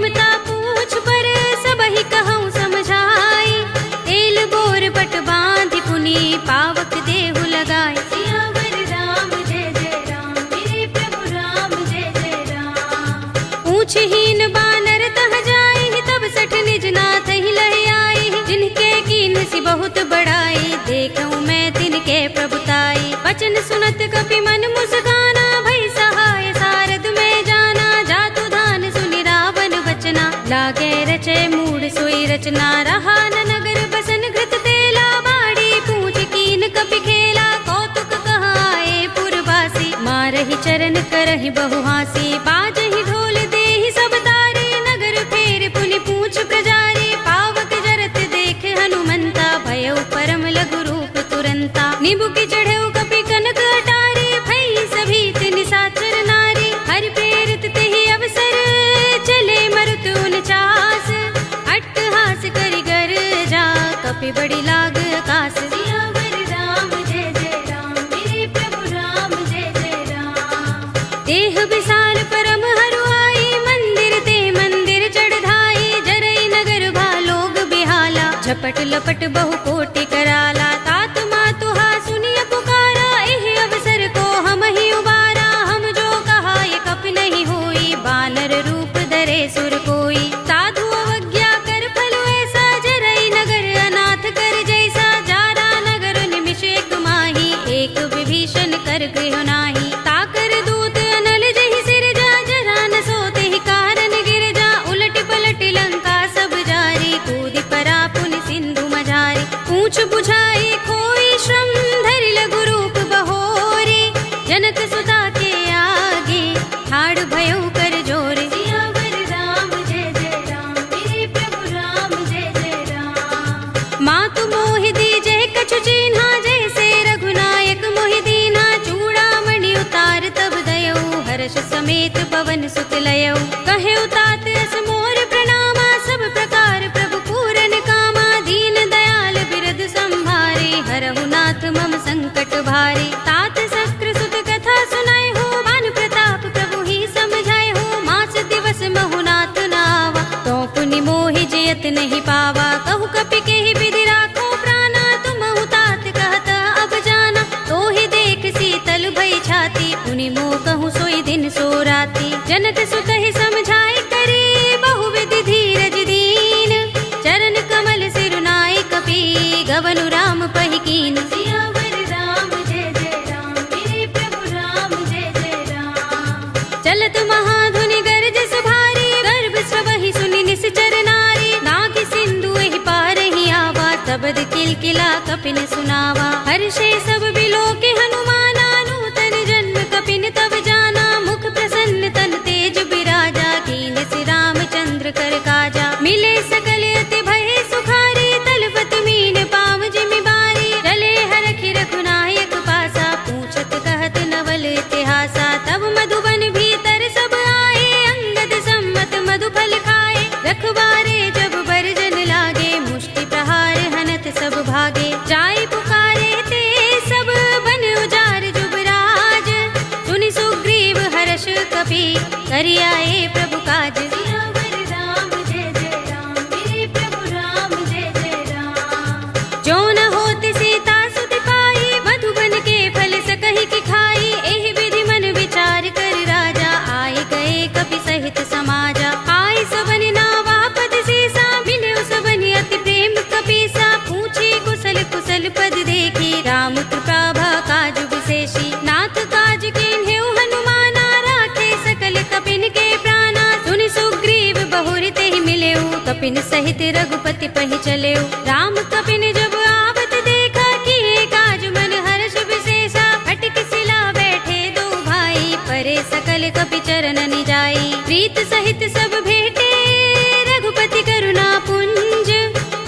बड़ाई, देखूं मैं तिनके प्रभुताई। वचन सुनत कपि मन मुस्काना, भई सहाय सारद में जाना। जातु धान सुनि रावण वचना, लागे रचे मूड सोई रचना। रहा न नगर बसन घृत तेला, बाड़ी पूछ कीन कपि खेला। कौतुक कहाए पुरवासी, मारहि चरण करहि बहु हासी। बाजहि ढोल देहि सब तारी, नगर फेर पुनि पूछ प्रजारी। पावक जरत देख हनुमंता, भयउ परम लघु रूप तुरंता। निबुकि चढ़ऊ कपि कनक अटारी, भई सभीत निशाचर नारी। हरि प्रेरित तेहि अवसर, चले मरुत 49। अट्टहास करि गर्जा, कपि बड़ी लाग आकाश। सियावर राम जय जय राम, मेरे प्रभु राम जय जय राम। देह विशाल परम हरुआई, मंदिर ते मंदिर चढ़ाई। जरई नगर भालोग बिहाला, झपट लपट बहु कोटि कराला। तात मातुहा सुनिय पुकारा, एहि अवसर को हम ही उबारा। हम जो कहा ये कपि नहीं होई, बानर रूप धरे सुर कोई। साधु अवज्ञा कर फल ऐसा, जरई नगर अनाथ कर जैसा। जारा नगर निमिष एक माही, एक विभीषण कर गृह नाही। ताकर दूत अनल जहि सिर जा, जरा न सोते ही कारण गिर जा। उलट पलट लंका सब जारी, कूदि परा पुनि सिंधु मझारी। पूछ बुझाई खोई श्रम, धरि लघु रूप बहोरी। जनक सुता के आगे, ठाड़ भयउ कर जोरे। सियावर राम जय जय राम, मेरे प्रभु राम जय जय राम। मातु मोहि दीजे कछु चिन्हा, जैसे रघुनायक मोहि दीन्हा। चूड़ामणि उतार तब दयऊ, हर्ष समेत पवन सुत लयऊ। कहे उतात अस मोर प्रणामा, सब प्रकार प्रभु पूरन कामा। दीन दयाल बिरद संभारे, हरहु नाथ मम संकट भारे। तात शस्त्र सुत कथा सुनाए हो, बान प्रताप प्रभु ही समझाए हो। मास दिवस महु नाथ नावा, तो पुनि मोहि जयत नहीं पावा। कहु कपि केहि विधि राखो प्राणा, तुमहु तात कहत अब जाना। तो ही देख शीतल भई छाती, पुनि मोह कहूँ सोई दिन सो राती। जनक सुत ही समझाए करे, बहु विधि धीरज दीन। चरण कमल सिरुनाए कपि, गवनु राम पहि कीन। सियावर राम जय जय राम, मेरे प्रभु राम जय जय राम। चलत महाधुनि गरजस भारी, गर्भ सबहि सुनि निश्चर नारी। नाग सिंधु एहि पारहि आवा, शब्द किलकिला कपिन सुनावा। हर्षे सब बिलोके हनुमाना, नूतन जन्म कपिन तब जाना। मुख प्रसन्न तन तेज बिराजा, कीन्ह श्री रामचंद्र कर काजा। मिले सकल अति भय सुखारी, तलपत मीन पाव जिमि बारी। चले हरखि रघुनायक पासा, पूछत कहत नवल इतिहासा। तब मधुबन भीतर सब आए, अंगद सम्मत मधुफल खाए। रखवारे जब बरजन लागे, मुष्टि प्रहार हनत सब भागे। जाय पुकारे ते सब बन उजार जुबराज। सुनि सुग्रीव हर्ष कपि, करि आए प्रभु काज। सियावर राम जय जय राम, मेरे प्रभु राम जय जय राम। जो न होत सीता सुत पाई, मधुबन के फल सकहि की खाई। एहि विधि मन विचार कर राजा, आए गए कपि सहित समाजा। आए सबनि नावा पद सीसा, मिले सबनि अति प्रेम कपीसा। पूछे कुशल कुशल पद देखी, राम कृपा भा काज विशेषी। नाथ काज कीन्हेउ हनुमाना, राखे सकल कपिन के प्राणा। सुनि सुग्रीव बहुर तेहि मिलेउ, कपिन सहित रघुपति पहि चलेउ। राम कपिन जब आवत देखा, किए काज मन हर्ष विशेषा। फटक सिला बैठे दो भाई, परे सकल कपि चरण निजाई। प्रीत सहित सब भेटे, रघुपति करुणा पुंज।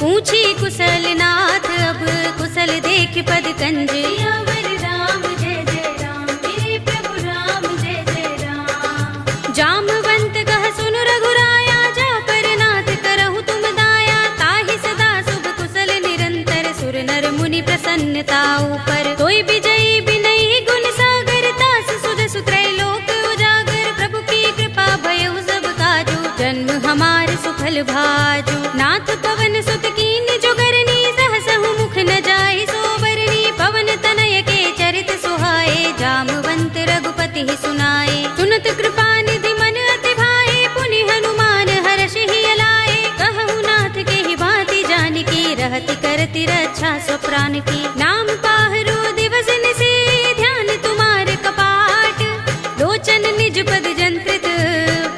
पूछी कुशल नाथ, अब कुशल देख पद कंज। सियावर राम जय जय राम, मेरे प्रभु राम जय जय राम। जामवंत कह सुन रघुराया, जा पर नाथ करहु तुम दाया। ताहि सदा शुभ कुशल निरंतर, सुर नर मुनि प्रसन्नता ऊपर। तोय विजयी विनयी गुण सागर, तास सुध सुत्रय लोक उजागर। प्रभु की कृपा भयउ सब काजू, जन्म हमार सुफल भाजू। नाथ पवन सुत कीन जोगरनी, सहसहु मुख न जाय सोबरनी। पवन तनय के चरित सुहाए, जामवंत रघुपति ही सुनाए। सुनत कृपा निधि मन अति भाए, पुनि हनुमान हर्ष ही अलाए। कहु नाथ के ही भांति जानकी, रहति करत प्रतिरक्षा स्वप्राण की। नाम पाहरो दिवस निशि ध्यान तुम्हारे कपाट, लोचन निज पद जंत्रित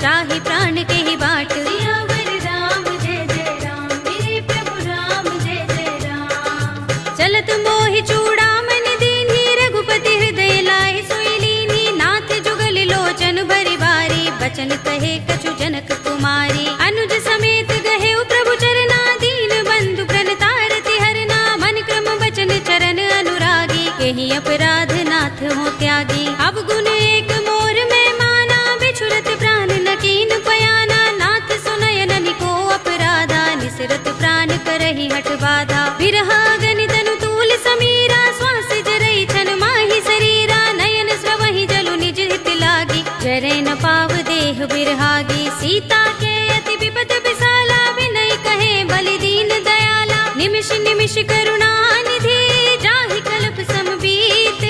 त्राहि प्राण के ही बाट। सियावर राम जय जय राम, मेरे प्रभु राम जय जय राम। चलत मोहि चूड़ामणि दीन्ही, रघुपति हृदय लाहि सोई लीन्ही। नाथ जुगल लोचन भरि बारी, बचन कहे कछु जनक कुमारी। अनुज समेत गहे प्रभु चरना, दीन बंधु प्रणतारति हरना। मन क्रम बचन चरण अनुरागी, केहि अपराध नाथ हो त्यागी। अब गुण एक मोर में माना, बिछुरत प्राण न कीन पयाना। नाथ सुनयन निको अपराधा, निसरत प्राण करहि हठ बाधा। विरहा गनि तनु तूल समीरा, श्वास जरई छन माहि शरीरा। नयन स्रवहि जलु निज हित लागी, जरै न पाव देह बिरहागी। सीता के अति विपद विसाला, विनय कहे बलि दीन दयाला। निमिष निमिष करुणा निधि, जाहि कल्प समबीत।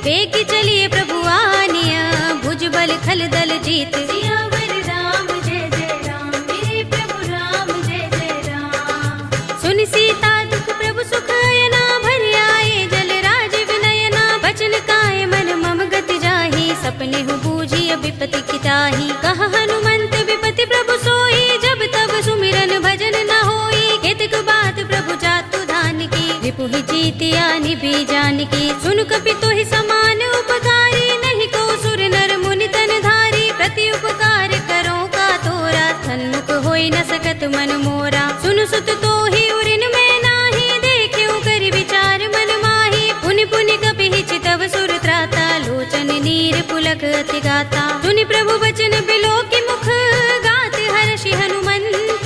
वेग चलिए प्रभु आनिया, भुजबल खल दल जीत। सियावर राम जय जय राम, मेरे प्रभु राम जय जय राम। सुन सीता दुख प्रभु सुख अयना, भरि आए जल राज विनयना। बचन काय मन मम गति जाहि, सपने हु बूझी विपति किताहि। कह हनुमंत विपति प्रभु सोई, जब तब सुमिरन भजन न होई। केतक बात प्रभु जातु धान की, रिपुहि जीतिया निभि जानकी। सुन कपि तोहि समान उपकारी, नहीं को सुर नर मुनि तन धारी। प्रति उपकार करो का तोरा, सन्मुख होई न सकत मन मोरा। सुन सुत तोहि उरिन में नाही, देख्यो कर विचार मन माही। पुनि पुनि कपि चितव सुर त्राता, लोचन नीर पुलक अति गाता। सुनि प्रभु बचन बिलो की मुख, गात हर्षि हनुमंत।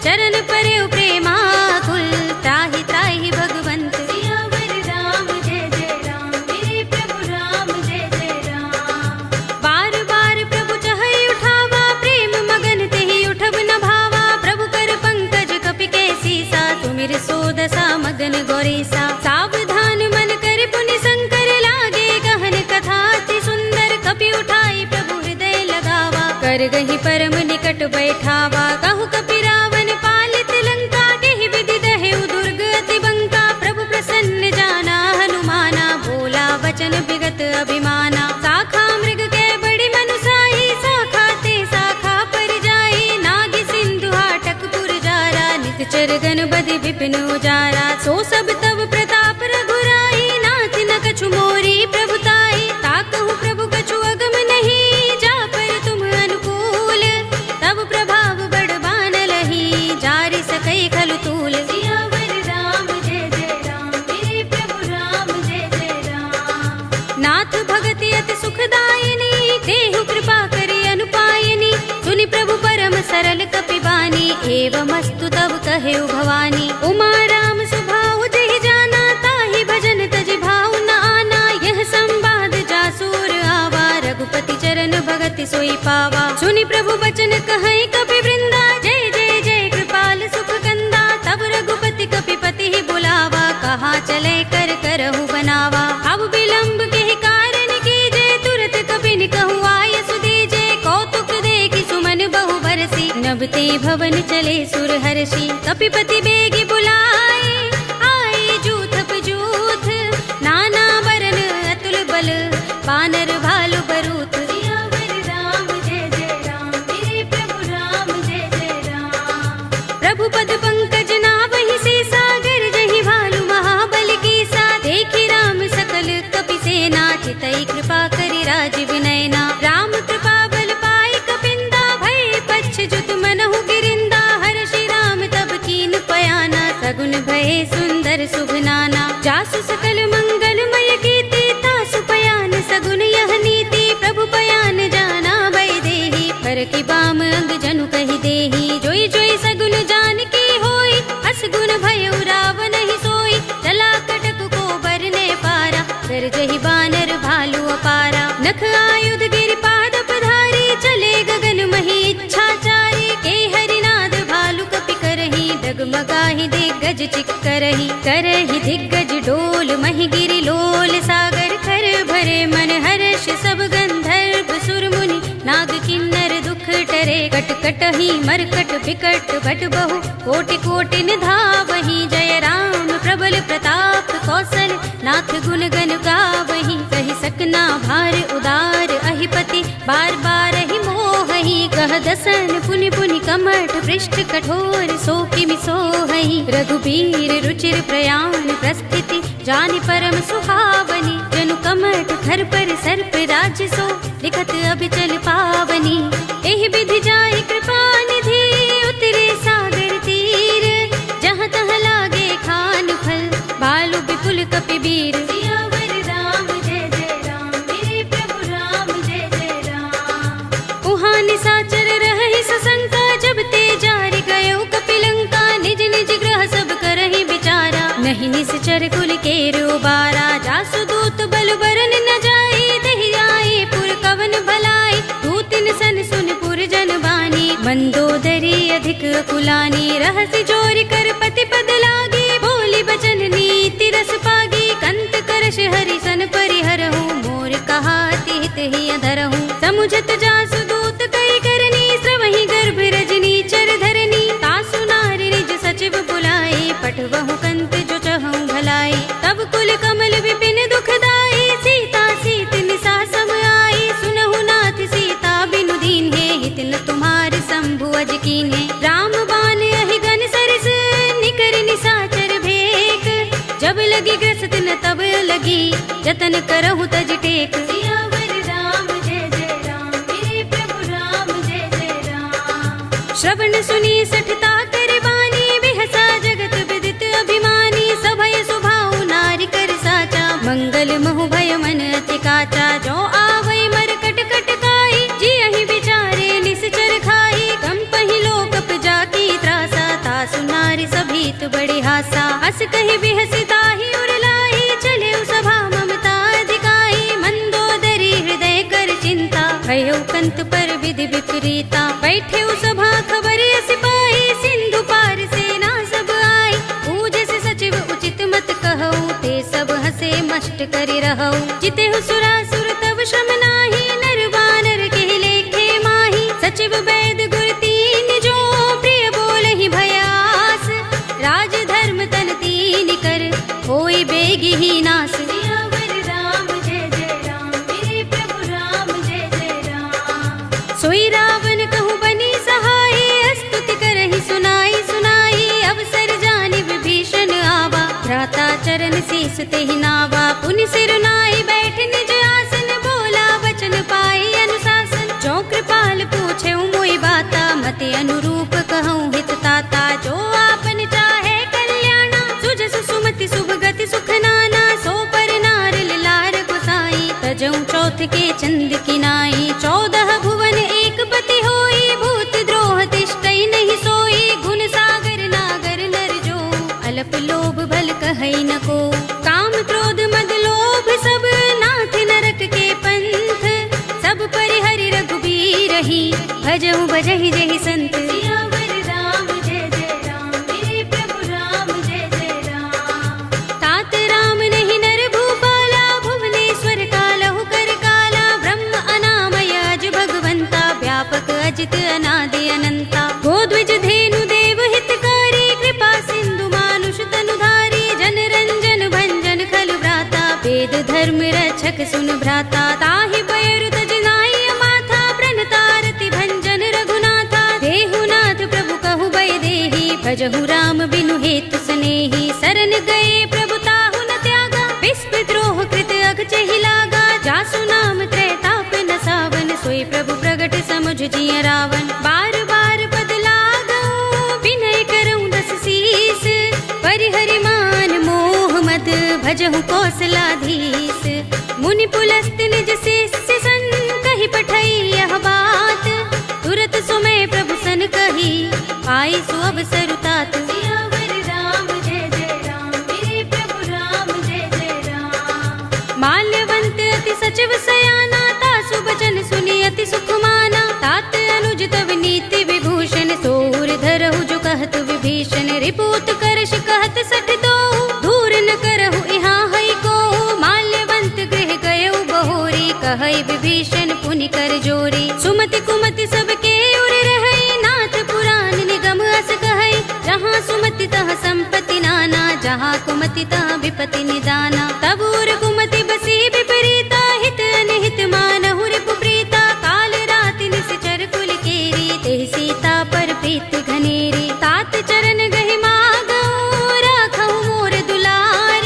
चरण परे प्रेमाकुल, त्राहि त्राहि भगवंत। सियावर राम जय जय राम, मेरे प्रभु राम जय जय राम। बार बार प्रभु चहई उठावा, प्रेम मगन तेहि उठब न भावा। प्रभु कर पंकज कपि के सीसा, तुमिर सोदसा मगन गौरीसा। सावधान मन कर पुनि शंकर, लागे गहन कथा अति सुंदर। कपि उठाई प्रभु हृदय लगावा, कर गहि परम निकट बैठावा। कहु कपि रावण पालित लंका, केहि विधि दहेउ दुर्ग अति बंका। प्रभु प्रसन्न जाना हनुमाना, बोला वचन विगत अभिमाना। शाखा मृग के बड़ी मनुसाही, शाखा ते शाखा पर जाई। नाग सिंधु हाटक पुर जारा, निकचर गण बधि विपिन उजारा। सो सब तब प्रताप रघुराई, नाथ न कछु मोरी प्रभुताई। ताकहु प्रभु कछु अगम नहीं, जा पर तुम अनुकूल। तब प्रभाव बड़ बानलहि, जारि सकै खलु तूल। सियावर राम जय जय राम, मेरे प्रभु राम जय जय राम। नाथ भगति अति सुखदायिनी, देहु कृपा करि अनुपायिनी। सुनि प्रभु परम सरल कपि बानी, एवमस्तु तब कहेउ भवानी। उमा राम स्वभाव जेहि जाना, ताहि भजन तजि भाव न आना। यह संवाद जासुर आवा, रघुपति चरण भगति सोई पावा। सुनि प्रभु बचन कहै कपि वृंदा, जय जय जय कृपाल सुख कंदा। तब रघुपति कपि पति ही बुलावा, कहा चले कर करहु बनावा। अब विलंब के कारण कीजे, तुरत कपि निकहु आय सुदीजे। कौतुक देखि सुमन बहु बरसी, नभते भवन चले सुर हर्षि। कपिपति बेगी बुलाए, आए जूथ पजूथ। नाना बरन अतुल बल, बानर भालु बरूथ। सियावर राम जय जय राम, मेरे प्रभु राम जय जय राम। प्रभु पद पंकज नावहि सीसा, गिरजहि भालु महाबल कीसा। देखि राम सकल कपि सेना, चितई कृपा करि राज विनयना। राम कृपा बल पाई कपिंदा, भय पच्छ जुत मनहु गिरिंदा। हर्षि राम तब कीन पयाना, सगुन भय सुंदर शुभ नाना। जासु सकल मंगलमय कीर्ति, तासु पयान सगुन यह नीति। प्रभु पयान जाना भय देहि, पर की बाम अंग जनु कहि देहि। जोई जोई सगुन जान की होई, अस गुण भयउ रावण ही सोई। चला कटक को बरने पारा, गरजहि बानर भालु अपारा। नख आयुध गिरि पाद पधारी, चले गगन मही इच्छाचारी। के हरिनाद भालु कपि करहि, डगमगाहि दिग्गज चिक्करहि। करहि दिग्गज डोल महि गिरि लोल सागर। कर भरे मन हर्ष सब गंधर्व सुर मुनि, नाग किन्नर दुख टरे। कट कटहि मरकट बिकट भट बहु, कोटि कोटि निधावहि। जय राम प्रबल प्रताप कौशल नाथ गुण गण गावहीं। कहि सकना भार उदार अहिपति बार बार ही मोहहि। कह दसन पुनि पुनि कमठ पृष्ठ कठोर सो किमि सोहहि। रघुबीर रुचिर प्रयाण प्रस्थिति जानि परम सुहावनी। जनु कमठ खर पर सर्प राज सो लिखत अबिचल पावनी। एहि विधि जाहि कृपा निधि उतरे सागर तीर। जहाँ तहाँ लागे खान फल बालु विपुल कपिबीर। सियावर राम जय जय राम मेरे प्रभु राम जय जय राम। उहाँ निसाचर रहहि सशंका जब ते जारि गयो कपिलंका। निज निज ग्रह सब करहि विचारा नहीं निश्चर कुल केर उबारा। जासु दूत बल बरन न जाई देहि आए पुर कवन भलाई। दूतिन सन सुन पुर जन बानी मंदोदरी अधिक कुलानी। रहसि जोरि कर पति पद लागी बोली बचन नीति रस पागी। कंत करश हरि सन परिहरहु मोर कहा तिहित ही अधरहु। समुझत जासु दूत कई करनी श्रवहि गर्भ रजनी चर धरनी। तासु नारि निज सचिव बुलाई पठवहु कंत जो चहु भलाई। तब कुल कमल विपिन दुखदाई सीता सीत निसा सम आई। सुनहु नाथ सीता बिनु दीन्हे हित न तुम्हार शंभु अज कीन्हे। राम बाण अहि गन सरस निकर निसाचर भेक। जब लगी ग्रस्त न तब लगी जतन करहु तज टेक। सियावर राम जय जय राम मेरे प्रभु राम जय जय राम। श्रवण सुनी सठता कर बानी बिहसा जगत विदित अभिमानी। सभय सुभाउ नारी कर साचा मंगल महु भय मन अति काचा। जो आवै मर कट कट काई जियहि विचारे निश्चर खाई। कंपहि लोकप जाकी त्रासा तासु नारी सभीत बड़ी हासा। हस कहि बिहसि ताहि उर लाई चले सभा ममता अधिकाई। मंदोदरी हृदय कर चिंता भयो कंत पर विधि विपरीता। बैठे सभा खबर सिपाही सिंधु पार सेना सब आई। पूजस सचिव उचित मत कहऊ ते सब हसे मष्ट करि रहऊ। जितेहु सुरासुर तब श्रम नाही नर बानर के लेखे माही। सचिव वैद गुर तीन जो प्रिय बोलहि भयास। राज धर्म तन तीन कर होई बेगी ही नास। सियावर राम जय जय राम मेरे प्रभु राम जय जय राम। सोई रावण कहु बनी सहाय स्तुति करहि सुनाई सुनाई। अवसर जानि विभीषण आवा भ्राता चरण शीस तेहि नावा। पुनि सिर नाई बैठ निज आसन बोला वचन पाई अनुशासन। जो कृपाल पूछे मोहि बाता मति अनुरूप कहूँ हित ताता। जो आपन चाहे कल्याणा सुजस सुमति शुभ गति सुख नाना। सो पर नार लार गोसाई तजऊ चौथ के चंद किनाई। 14 भुवन एक पति होई भूत द्रोह तिष्ठई नहीं सोई। गुण सागर नागर नर जो अल्प लोभ भल कहई न को। काम क्रोध मद लोभ सब नाथ नरक के पंथ। सब परिहरि रघुबीर ही भजहु भजहि जेहि संत। सियावर राम जय जय राम मेरे प्रभु राम जय जय राम। तात राम नहीं नर भूपाला भुवनेश्वर कालहु कर काला। ब्रह्म अनामय अज भगवंता व्यापक अजित अनादि अनंता। गोद्विज धेनु देव हितकारी कृपा सिंधु मानुष तनुधारी। जन रंजन भंजन खल भ्राता वेद धर्म रक्षक सुन भ्राता। ताहि बयरु तज नाई माथा प्रणतारति भंजन रघुनाथा। देहुनाथ प्रभु कहु भय देहि भजहु राम बिनु हेतु सनेहि। शरण गए प्रभु ताहु न त्यागा विस्प द्रोह कृत अघचहि लागा। जासु नाम त्रैताप न सावन सोई प्रभु प्रगट समुझ जिय रावण। बार बार पद लागऊ विनय करऊँ दस शीस। परिहरि मान मोह मद भजहु कौशलाधीश। मुनि पुलस्त निज शिष्य सन कहि पठई यह बात। तुरत सुमय प्रभु सन कही पाई सु अवसर तात। सियावर राम जय जय राम मेरे प्रभु राम जय जय राम। माल्यवंत अति सचिव सयाना तासु बचन सुनि अति सुख माना। तात अनुज तव नीति विभूषण सोर धरहु जो कहत विभीषण। रिपुत करश कहत सठ दो दूर न करहु यहाँ हई को। माल्यवंत गृह गयउ बहोरी कहई विभीषण पुनि कर जोरी। सुमति कुमति सबके उर रहई नाथ पुराण निगम अस कहई। जहाँ सुमति तह संपत्ति नाना जहाँ कुमति तहाँ विपति निदाना। तब उर कुमति बसी विपरीता, हित अनहित मानहु रिपु प्रीता। काल राति निश्चर कुल केरी, तेहि सीता पर प्रीत घनेरी। तात चरण गहि मागहु, राखहु मोर दुलार।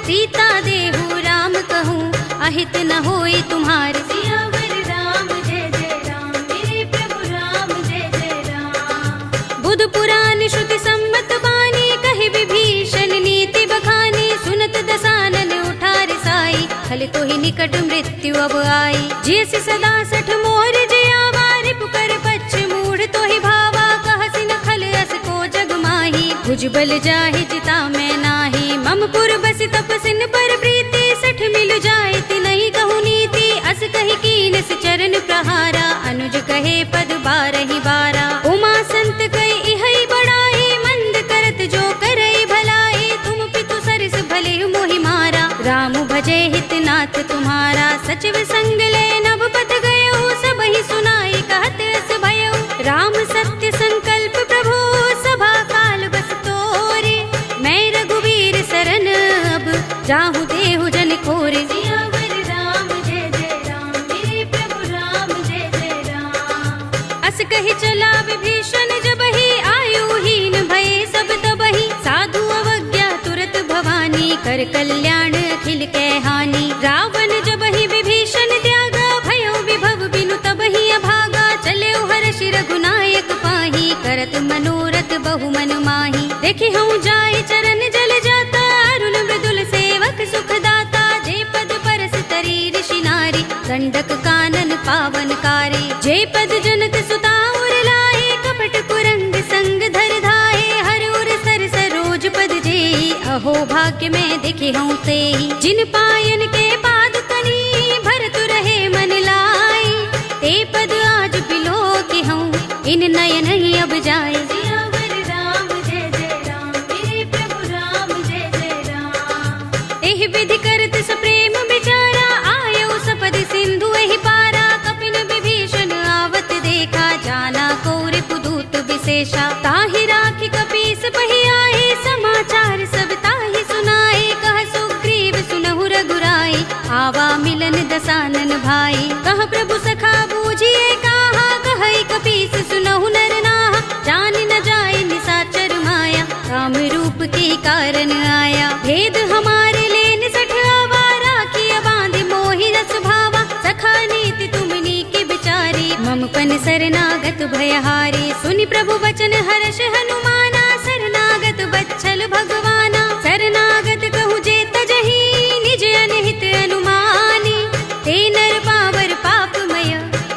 सीता देहु राम कहूँ, अहित न होई तुम्हार। सियावर राम जय जय राम, मेरे प्रभु राम जय जय राम। बुध पुराण श्रुति सम्मत बानी, कहि विभीषण नीति बखानी। सुनत दसानन उठार साई, खल तो ही निकट मृत्यु अब आई। जैसे सदा सठ मोर जयावा, रिपु कर पच्छ मूढ़ तो ही भावा। कहसि न खल अस को जग माही, भुजबल जाहि जिता मैं नाही। मम पुर बसि तपसिन पर प्रीति, सठ मिल जाए तिनहि कहु नीति। अस कहि कीनस चरण प्रहारा, अनुज कहे पद बारहि बारा। उमा संत कहि इहै बड़ाई, मंद करत जो करई भलाई। तुम पितु सरस भले मोहि मारा, राम भजे हित नाथ तुम्हारा। सचिव संग ले नभ पथ गयो, सबहि सुनाई कहत अस भयो। राम सत्य संकल्प प्रभु, सभा काल बस तोरे। मैं रघुवीर सरन अब, जाहु देहु जन खोरे। सियावर राम जय जय राम, मेरे प्रभु राम जय जय राम। अस कहि चला विभीषण जबहि, आयुहीन भये सब तबहि। साधु अवज्ञा तुरत भवानी, कर कल्याण अखिल कै हानि। रावण जबहि विभीषण त्यागा, भयो विभव बिनु तबहि अभागा। चले हर्ष रघुनायक पाही, करत मनोरथ बहु मन माही। देखि हूँ जाय चरण जल जाता, अरुण मृदुल सेवक सुख दाता। जे पद परस तरी ऋषि नारी, दंडक कानन पावन कारी। जे पद जनक सुता उर लाए, कपट कुरंग संग धर धाये। हर उर सर सरोज पद जेहि, अहो भाग्य में देखे हूँ तेहि। जिन पायन के पाद कनी, भरत रहे मन लाई। ते पद आज बिलो के हूँ, इन नयन ही अब जाए। सियावर राम जय जय राम, मेरे प्रभु राम जय जय राम। एहि विधि करत सप्रेम विचारा, आयो सपद सिंधु एहि पारा। कपिन विभीषण आवत देखा, जाना को रिपुदूत विशेषा। ताहि राखी कपीस पहि आए, समाचार सब ताहि सुनाए। कह सुग्रीव सुनहु रघुराई, आवा मिलन दसानन भाई। कह प्रभु सखा बूझिए काहा, कहई कपीस सुनहु नर नाहा। जान न जाए निसाचर माया, राम रूप के कारण आया। भेद हमारे लेन सठ आवा, राखिया बांधे मोहि रस भावा। सखा नीति तुमनी के बिचारी, मम पन शरणागत भयहारी। सुनि प्रभु वचन हर्ष हनुमाना, शरणागत बच्छल भगवाना। शरणागत कहु जे तजहि, निज अनहित अनुमानी। ते नर पावर पापमय,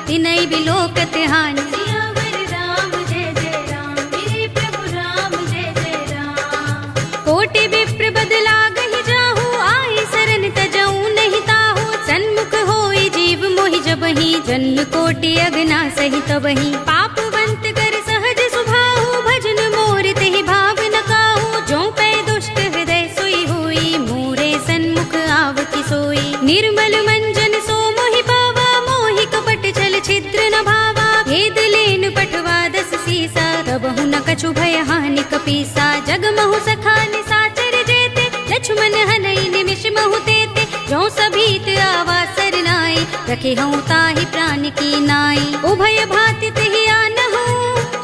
तिनहि बिलोकत हानि। सियावर राम जय जय राम, मेरे प्रभु राम जय जय राम। कोटि विप्र बदला गहि जाहु, आई शरण तजऊ नहीं ताहु। सन्मुख होई जीव मोहि जबहि, जन्म कोटि अगना सहि तबहि। पापवंत कर सहज सुभाहु, भजन मोर तेहि भाव न काहू। जो पै दुष्ट हृदय सोई होई, मोरे सन्मुख आवति सोई। निर्मल मंजन सो मोहि पावा, मोहि कपट छल छिद्र न भावा। भेद लेन पठवा दस सीसा, तबहु न कछु भय हानि कपीसा। जग महु सखा निसाचर जेते, लक्ष्मण हनई निमिष महु तेते। जो सभीत आवा सरनाई, रखे हूँ ताहि प्राण की नाई। उभय भाति तेहि आनहु,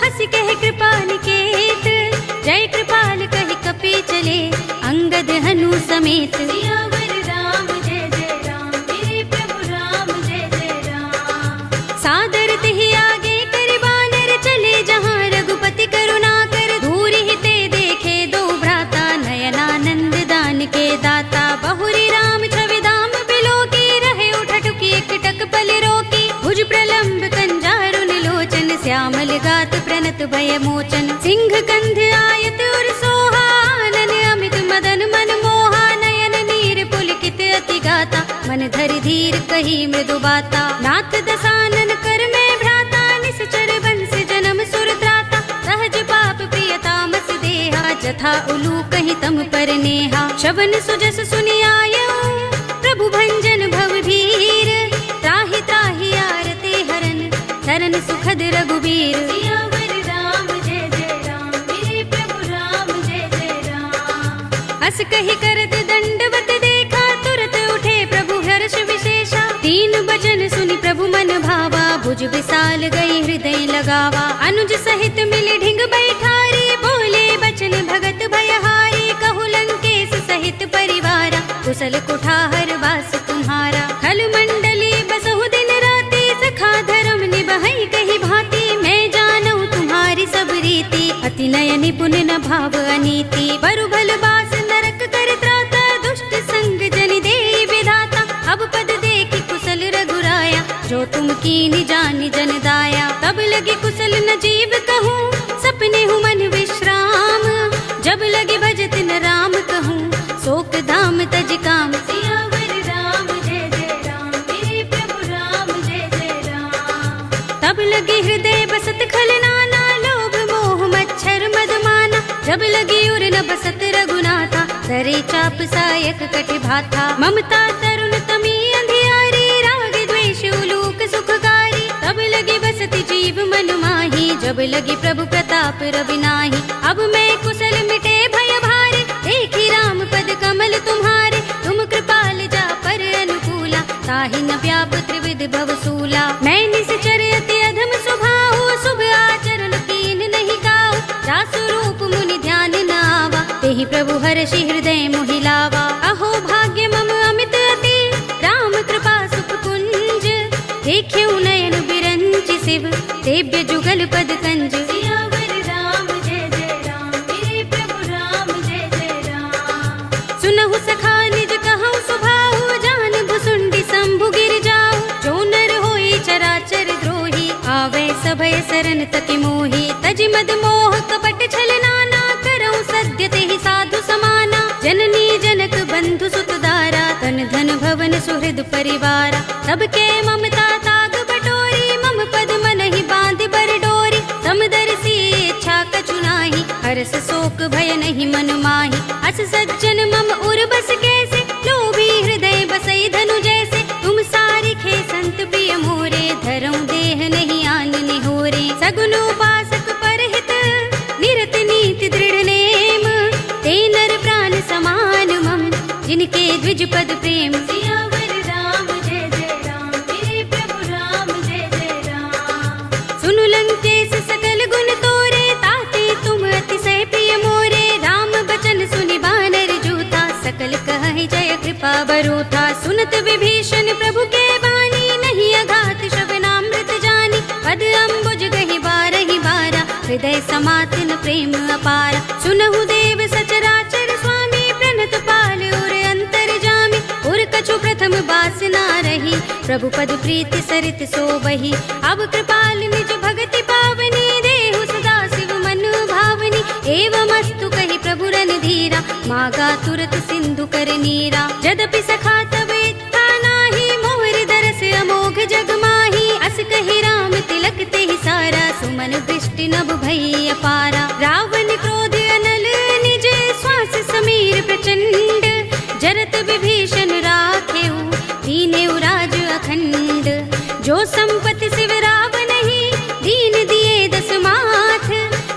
हंसी कहे कृपा निकेत। जय कृपाल कहि कपि चले, अंगद हनु समेत। सियावर राम जय जय राम, मेरे प्रभु राम जय जय राम। सादर तेहि आगे करि बानर, चले जहाँ रघुपति करुणा कर। दूरि ही ते देखे दो भ्राता, नयनानंद दान के दाता। बहुरी राम छवि धाम बिलोकी, रहे उठटुकी एकटक पल रोकी। भुज प्रलंब कंजारुन लोचन, श्यामल गात प्रणत भय मोचन। सिंह कंध आयत उर सोहा, आनन अमित मदन मन मोहा। नयन नीर पुलकित अति गाता, मन धरि धीर कही मृदु बाता। नाथ दसानन कर में भ्राता, निश्चर बंस जन्म सुर त्राता। सहज पाप प्रिय तामस देहा, जथा उलू कहि तम पर नेहा। शबन सुजस सुनि आयऊ, प्रभु भंजन भव भीर। त्राहि त्राहि आरते हरन, शरण सुखद रघुबीर। सियावर राम जय जय राम, मेरे प्रभु राम जय जय राम। अस कही करत दंडवत देखा, तुरत उठे प्रभु हर्ष विशेषा। तीन बचन सुनि प्रभु मन भावा, भुज विशाल गई हृदय लगावा। अनुज सहित मिले ढिंग बैठारी, बोले बचन भगत भयहारी। कहु लंकेश सहित परिवारा, कुशल कुठार वास तुम्हारा। खल मंडली बसहु दिन राति, सखा धर्म निबहै कही भांति। मैं जानऊ तुम्हारी सब रीति, अति नय निपुण न भाव अनीति। बरु भल बास नरक कर त्राता, दुष्ट संग जन देई विधाता। अब पद देखि कुशल रघुराया, जो तुम कीनि जानि जन दाया। तब लगे कुशल न जीव कहूँ, सपने हूँ मन विश्राम। जब लगे भजत न राम कहूँ, शोक धाम तज काम। सियावर राम जय जय राम, मेरे प्रभु राम जय जय राम। तब लगे हृदय बसत खल नाना, लोभ मोह मच्छर मद माना। जब लगी उर न बसत रघुनाथा, करे चाप सायक कटि भाथा। ममता तरुण तमी अंधियारी, राग द्वेष उलूक सुखकारी। तब लगी बसति जीव मन माही, जब लगी प्रभु प्रताप रवि नाही। अब मैं कुशल मिटे भय भारे, देखी राम पद कमल तुम्हारे। तुम कृपाल जा पर अनुकूला, ताहि न व्याप त्रिविध भवसूला। मैं निश्चर अति अधम स्वभाव, शुभ आचरण कीन नहीं काऊ। जासु रूप मुनि ध्यान न आवा, तेहि प्रभु हर्षि हृदय मोहि लावा। अहो भाग्य मम अमित अति, राम कृपा सुख कुंज। देख्यऊ नयन बिरंचि शिव, सेव्य जुगल पद कंज। सियावर राम जय जय राम, मेरे प्रभु राम जय जय राम। सुनहु सखा निज कहऊँ सुभाऊ, जान भुसुंडी शंभु गिर जाऊ। जो नर होई चराचर द्रोही, आवे सभय सरन तति मोही। तजि मद मोह कपट छल नाना, करऊँ सद्य तेहि साधु समाना। जननी जनक बंधु सुत दारा, तन धन भवन सुहृद परिवारा। सबके ममता ताग बटोरी, मम पद मन ही बांध बर डोरी। समदर्शी इच्छा कछु नाही, हर्ष शोक भय नहीं मन माही। अस सज्जन मम उर बस कैसे, लोभी हृदय बसई धनु जैसे। तुम सारिखे संत प्रिय मोरे, धरऊँ देह नहीं आन निहोरे। सगुन उपासक परहित, निरत नीति दृढ़ नेम। ते नर प्राण समान मम, जिनके द्विज पद प्रेम। सियावर राम जय जय राम, मेरे प्रभु राम जय जय राम। सुनु लंकेश सकल गुण तोरे, ताते तुम अतिशय प्रिय मोरे। राम बचन सुनि बानर जूथा, सकल कहहि जय कृपा बरूथा। सुनत विभीषण प्रभु के बानी, नहीं अघात श्रवणामृत जानी। पद अम्बुज गहि बारहि बारा, हृदय समातिन प्रेम अपारा। सुनहु देव सचराचर स्वामी, प्रणत पाल उर अंतर जामी। उर कछु प्रथम बासना रही, प्रभु पद प्रीति सरित सोबही। अब कृपाल निज भगति पावनी, देहु सदा शिव मन भावनी। एवमस्तु कहि प्रभु रणधीरा, मागा तुरत सिंधु कर नीरा। यद्यपि सखा तब इच्छा नाही, मोहर दरस अमोघ जग माही। अस कहि राम तिलक तेहि सारा, सुमन दृष्टि नभ भई अपारा। रावण क्रोध अनल निज, श्वास समीर प्रचंड। जरत विभीषण राखेऊ, दीनेऊ राज अखंड। जो संपत्ति शिव रावण ही, दीन दिए दस माथ।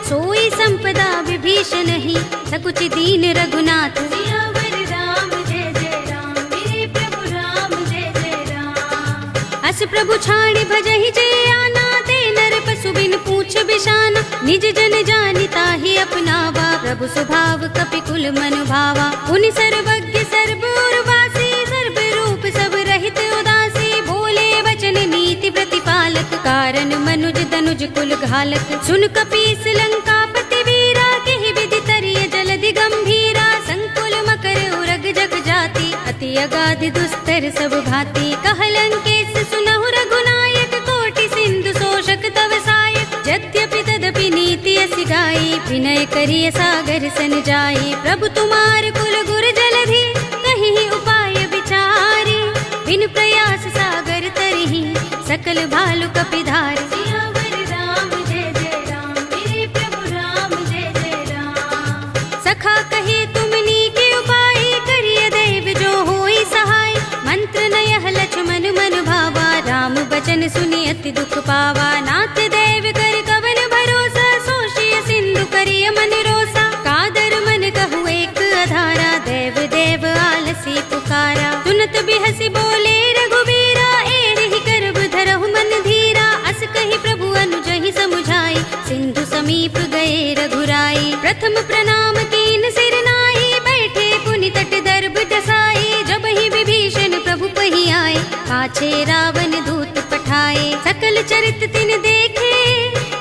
सोई संपदा विभीषण ही, सकुच दीन रघुनाथ। सियावर राम जय जय राम, मेरे प्रभु राम जय जय राम। अस प्रभु छाड़ भजहि जय आना, ते नर पशु बिन पूछ बिशाना। निज जन जानिता ही अपनावा, प्रभु स्वभाव कपि कुल मन भावा। उन सर्वज्ञ सर्व उर्वासी, सर्व रूप सब रहित उदासी। बोले वचन नीति प्रतिपालक, कारण मनुज तनुज कुल घालक। सुन कपीस लंकापति वीरा, केहि विधि तरिय जलधि गंभीरा। संकुल मकर उरग जग जाति, अति अगाध दुस्तर सब भांति। कह लंकेश सुनहु रघुनायक, कोटि सिंधु शोषक तव सायक। यद्यपि तदपि नीति असि गाई, विनय करिय सागर सन जाई। प्रभु तुमार कुल गुर जलधि, कहि उपाय विचारी। बिन प्रयास सागर तरहि, सकल भालु कपिधारी। सियावर राम जय जय राम, मेरे प्रभु राम जय जय राम। सखा कहे तुमनी के उपाय, करिय दैव जो होई सहाय। मंत्र नयह लक्ष्मण मन भावा, राम बचन सुनि अति दुख पावा। नाथ दैव कर कवन भरोसा, सोषिय सिंधु करिय मन रोसा। कादर मन कहु एक अधारा, सुनत बिहसी बोले रघुबीरा, एहि करब धरहु मन धीरा। अस कहि प्रभु अनुजहि समुझाई, सिंधु समीप गए रघुराई। प्रथम प्रणाम कीन सिर नाई, बैठे पुनि तट दर्भ दसाई। जबहि विभीषण प्रभु पहि आए, पाछे रावण दूत पठाए। सकल चरित तिन देखे,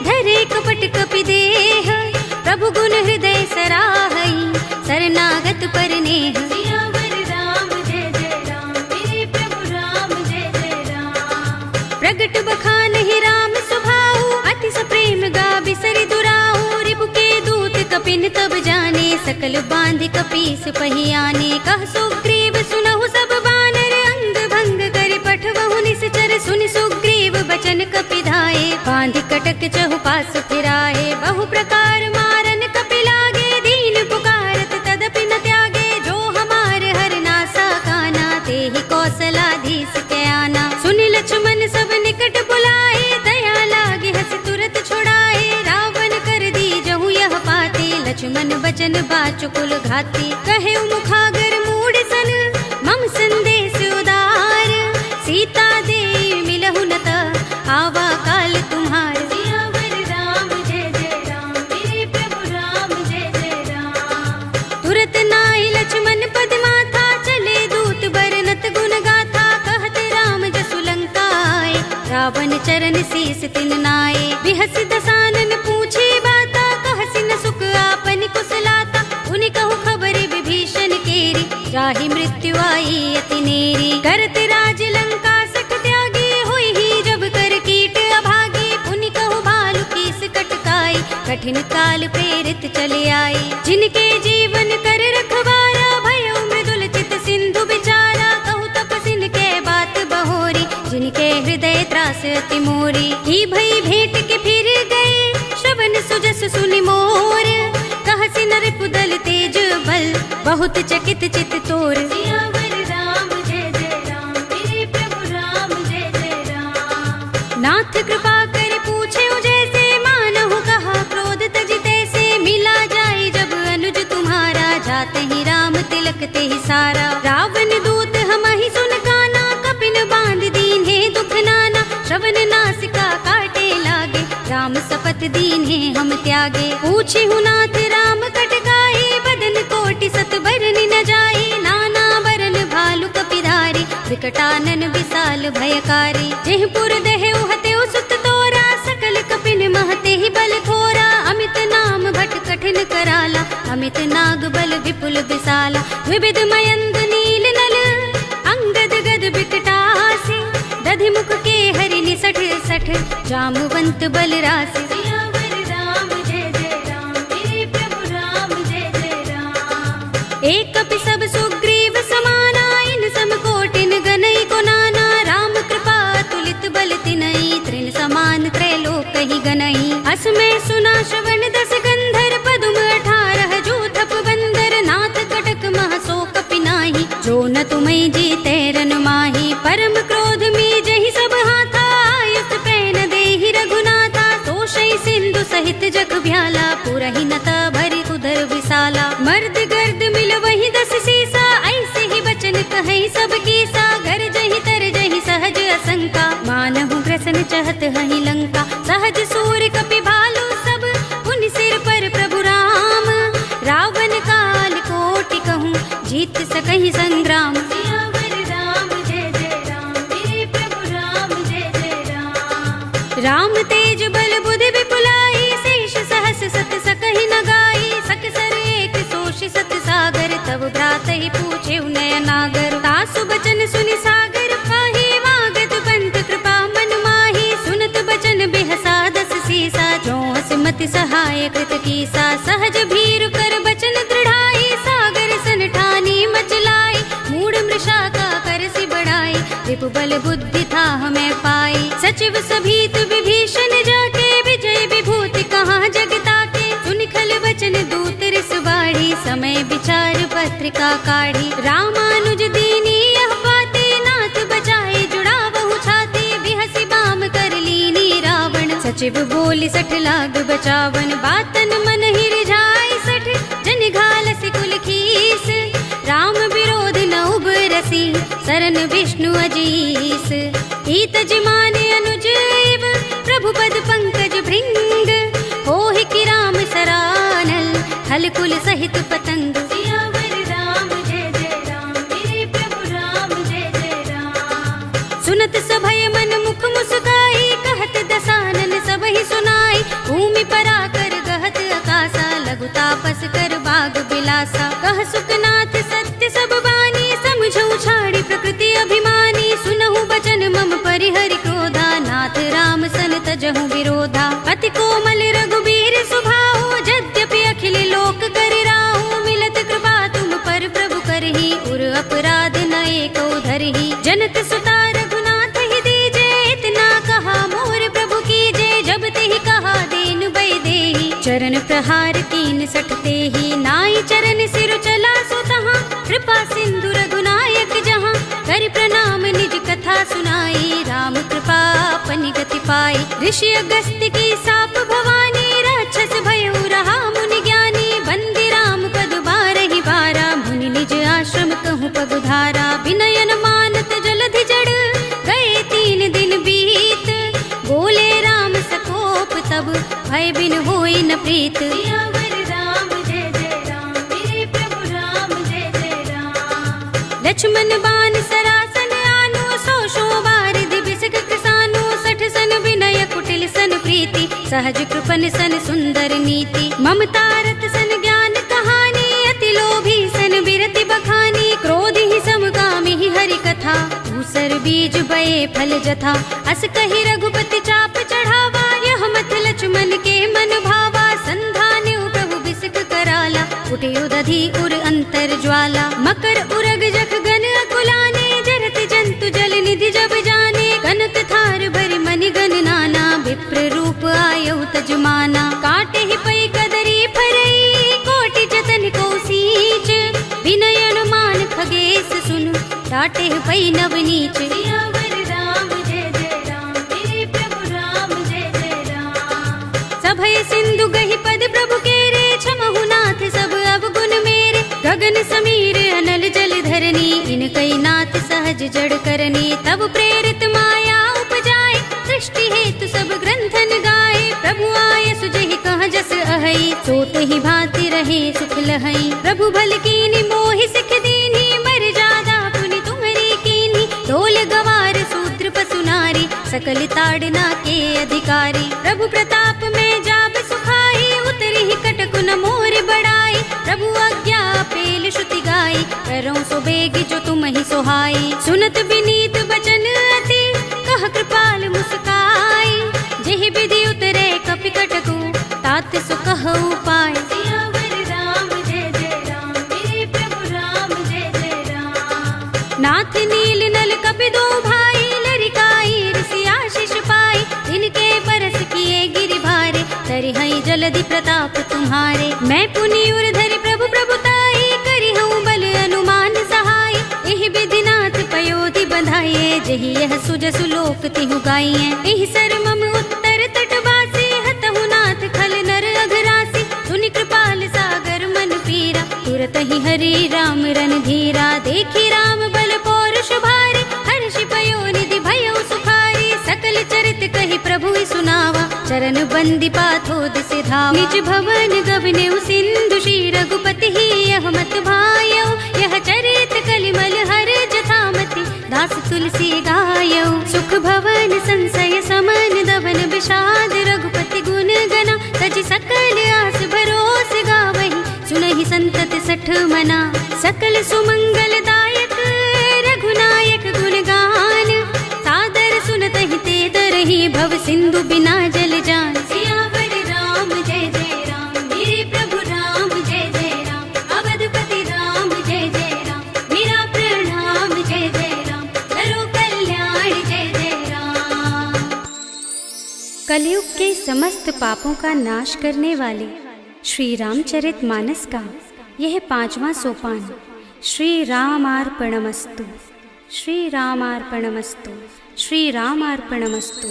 धरे कपट कपि देह। प्रभु गुण हृदय सराहई, शरणागत पर नेह। सियावर राम जय जय राम, मेरे प्रभु राम जय जय राम। प्रगट बखानहि राम सुभाऊ, अति सप्रेम गाबि सरि दुराऊ। रिपु के दूत कपिन तब जाने, सकल बांधि कपीस पहि आने। कह सुग्रीव सुनहु सब बानर, अंग भंग करि पठवहु निश्चर। सुनि सुग्रीव बचन कपि धाये, बांधि कटक चहुपास फिराए। बहु प्रकार मारन कपि लागे, दीन पुकारत तदपि न त्यागे। जो हमार हरनासा काना, तेहि कौशलाधीश के आना। सुनि लक्ष्मण सब निकट बुलाए, दया लागे हस तुरत छुड़ाए। रावण कर दी जहु यह पाते, लक्ष्मण बचन बाचुकुल घाती। कहे मुखागर मूढ़ सन, मम संदेश उदार। सीता दे मिलहु न त, आवा काल तुम्हार। सियावर राम जय जय राम, मेरे प्रभु राम जय जय राम। तुरत नाई लक्ष्मण पद माथा, चले दूत बरनत गुण गाथा। कहत राम जसु लंका आए, रावण चरण शीस तिन नाए। बिहस दसानन पूछे बाता, कहसि न सुख आपन कुशलाता। उनि कहु खबर विभीषण केरी, जाहि मृत्यु आई अति नेरी। करत राज लंका सठ त्यागी, हुई ही जब कर कीट अभागी। पुनि कहु भालु कीस कटकाई, कठिन काल प्रेरित चले आई। जिनके जीवन कर रखवारा, भयउ मृदुल चित सिंधु बिचारा। कहु तपसिन के बात बहोरी, जिनके हृदय त्रास अति मोरी। की भई भेंट के फिर गए, श्रवण सुजस सुनि मोर। कहसि नर पुदल तेज बल, बहुत चकित चित तोर। सियावर राम जय जय राम, मेरे प्रभु राम जय जय राम। नाथ कृपा कर पूछे जैसे, मानहु कहा क्रोध तज तैसे। मिला जाए जब अनुज तुम्हारा, जाते ही राम तिलक ते ही सारा। रावण दूत हमहि सुन काना, कपिन बांध दीन्हे दुख नाना। श्रवण नासिका काटे लागे, राम सपत दीन्हे हम त्यागे। पूछे नाथ राम कटकाई, बदन कोटि सत बरनि न जाई। नाना बरन भालु कपिधारी, विकटानन विशाल भयकारी। जेहपुर देहु हतेउ सुत तोरा, सकल कपिन महते ही बल थोरा। अमित नाम भट कठिन कराला, अमित नाग बल विपुल विशाला। विविध मयंग नील नल, अंगद गद बिकटासी। दधि मुख के हरि निसठ सठ, जामवंत बल राशि। सियावर राम जय जय राम, मेरे प्रभु राम जय जय राम। एक कपि सब सुग्रीव समाना, इन सम कोटिन गनई को नाना। राम कृपा तुलित बल तिनई, त्रिन समान त्रैलोक ही गनई। अस में सुना श्रवण दस गंधर, पदुम 18 जूथप बंदर। नाथ कटक मह सो कपि नाही, जो न तुम्हें जीते रन माही। परम क्रोध में जहि सब हाथा, आयुष पैन देहि रघुनाथा। तोषै सिंधु सहित जग भ्याला, पुरहि नता भरि उदर विशाला। मर्द गर्द मिल वही 10 सीसा, ऐसे ही बचन कहे सब कीसा। घर जहि तर जहि सहज असंका, मानहु ग्रसन चहत हहि लंका। सहज सूर कपि भालु सब, पुनि सिर पर प्रभु राम। रावण काल कोटि कहूँ, जीत सकहि संग्राम। सियावर राम जय जय राम, मेरे प्रभु राम जय जय राम। राम तेज बल बुद्धि विपुलाई, शेष सहस सत सकहि न गाई। सकसर एक सोष सत सागर, तब भ्रात ही पूछे नयनागर। तासु बचन सुनि सागर पाही, वागत पंत कृपा मन माही। सुनत बचन बिहसा 10 सीसा, जो मति सहाय कृत कीसा। सहज भीरु कर बचन दृढ़ाई, सागर सन ठानी मचलाई। मूढ़ मृषा का करसि बढ़ाई, रिपु बल बुद्धि था हमें पाई। सचिव सभीत विभीषण जाके, विजय विभूति कहाँ जगता के। सुनि खल वचन दूत रिस बाढ़ी, समय विचार पत्रिका काढ़ी। रामानुज दीनी यह पाते, नाथ बचाए जुड़ा बहु छाते। बिहसि बाम कर लीनी रावण, सचिव बोली 60 लाग बचावन। बातन मन ही रिझाई 60, जन घालसि कुल खीस। राम विरोध न उबर तुलसी सरन विष्णु अजीस। ईत जिमान अनुज इव प्रभु पद पंकज भृंग। होहि कि राम सरानल खल कुल सहित पतंग। सियावर राम जय जय राम, मेरे प्रभु राम जय जय राम। सुनत सभय मन मुख मुस्काई, कहत दसानन सबहि सुनाई। भूमि पराकर गहत आकाशा, लघु तापस कर बाग बिलासा। कह सुखनाथ सत्य सब बानी, समझौ छाड़ी प्रकृति अभिमानी। सुनहु बचन मम परिहरि क्रोधा, नाथ राम सन तजहु विरोधा। अति कोमल रघुबीर सुभाऊ, यद्यपि अखिल लोक कर राहु। मिलत कृपा तुम पर प्रभु करही, उर अपराध न एको धरही। जनक सुता रघुनाथ ही दीजे, इतना कहा मोर प्रभु कीजे। जब तेहि कहा दीन बै देहि, चरण प्रहार कीन सठते ही। नाई चरण सिर चला सो तहाँ, कृपा सिंधु रघुनायक जहाँ। कर प्रणाम निज कथा सुनाई, राम कृपा अपनी गति पाई। ऋषि अगस्त्य की साप भवानी, राक्षस भयउ रहा मुनि ज्ञानी। बंदी राम पद बारहि बारा, मुनि निज आश्रम कहूँ पगुधारा। विनयन मानत जलधि जड़, गए 3 दिन बीत। बोले राम सकोप तब, भय बिन होई न प्रीत। सियावर राम जय जय राम, मेरे प्रभु राम जय जय राम। लक्ष्मण बान सरासन आनो, 100 बारिधि बिसक कृसानो। 60 सन विनय कुटिल सन प्रीति, सहज कृपन सन सुंदर नीति। ममता रत सन ज्ञान कहानी, अति लोभी सन बिरति बखानी। क्रोध ही समकामी ही हरि कथा, धूसर बीज बये फल जथा। अस कहि रघुपति चाप चढ़ावा, यह मत लक्ष्मण के मन भावा। संधान्यु प्रभु बिसक कराला, उठे उदधि उर अंतर ज्वाला। मकर उरग जख गन अकुलाने, जरत जंतु जल निधि जब जाने। कनक थार भरि मनि गन नाना, विप्र रूप आयउ तजमाना। काटे ही पै कदरी फरई, कोटि जतन को सींच। विनयन मान खगेश सुन, डाटे ही पै नवनीच। सियावर राम जय जय राम, मेरे प्रभु राम जय जय राम। सभय सिंधु गहि पद प्रभु केरे, क्षमहु नाथ सब अवगुण मेरे। गगन समीर अनल जल धरनी, इनकई नाथ सहज जड़ करनी। तब प्रेरित माया उपजाए, सृष्टि हेतु सब ग्रंथन गाए। प्रभु आय सुजहि कह जस अहै, सोत ही भांति रहे सुख लहै। प्रभु भल कीनी मोहि सिख दीनी, मर जादा पुनि तुम्हरी कीनी। ढोल गवार सूत्र पसु नारी, सकल ताड़ना के अधिकारी। प्रभु प्रताप में जाब सुखाई, उतरी ही कटक न मोर बड़ाई। प्रभु आज्ञा पेल श्रुति गाई, करऊं सो बेग जो तुम ही सोहाई। सुनत विनीत बचन अति, कह कृपाल मुस्काई। जेहि विधि उतरे कपि कटकु, तात सो कहु पाय। सियावर राम जय जय राम, मेरे प्रभु राम जय जय राम। नाथ नील नल कपि दो भाई, लरिकाई ऋषि आशीष पाई। इनके बरस किए गिरि भारे, तरि हई जलधि प्रताप तुम्हारे। मैं पुनि उर धरि प्रभु प्रभुताई, करि हूँ बल अनुमान सहाय। एहि विधि नाथ पयोधि बंधाइए, जहि यह सुजसु लोक तिहु गाइए। एहि सर मम उत्तर तटवासी, हतहु नाथ खल नर अघरासी। सुनि कृपाल सागर मन पीरा, तुरत ही हरि राम रन धीरा। देखी राम बल पौरुष भारी, हर्षि पयो निधि भयउ सुखारी। सकल चरित कहि प्रभु ही सुनावा, चरण बंदी पाथोद से धावा। निज भवन गवनेउ सिंधु, श्री रघुपति ही यह मत भायउ। यह चरित कलिमल हर जथामति, दास तुलसी गायउ। सुख भवन संशय समन, दवन विषाद रघुपति गुण गना। तजि सकल आस भरोस गावहि, सुनहि संतत 60 मना। सकल सुमंगल दायक रघुनायक गुण गान, सादर सुनतहि ते तरहि भव सिंधु बिना जल जान। सियावर राम जय जय राम, मेरे प्रभु राम जय जय राम। अवधपति राम जय जय राम, मेरा प्रणाम जय जय राम। करो कल्याण जय जय राम। कलयुग के समस्त पापों का नाश करने वाले श्री रामचरितमानस का यह 5वां सोपान श्री रामार्पणमस्तु, श्री रामार्पणमस्तु, श्री रामार्पणमस्तु।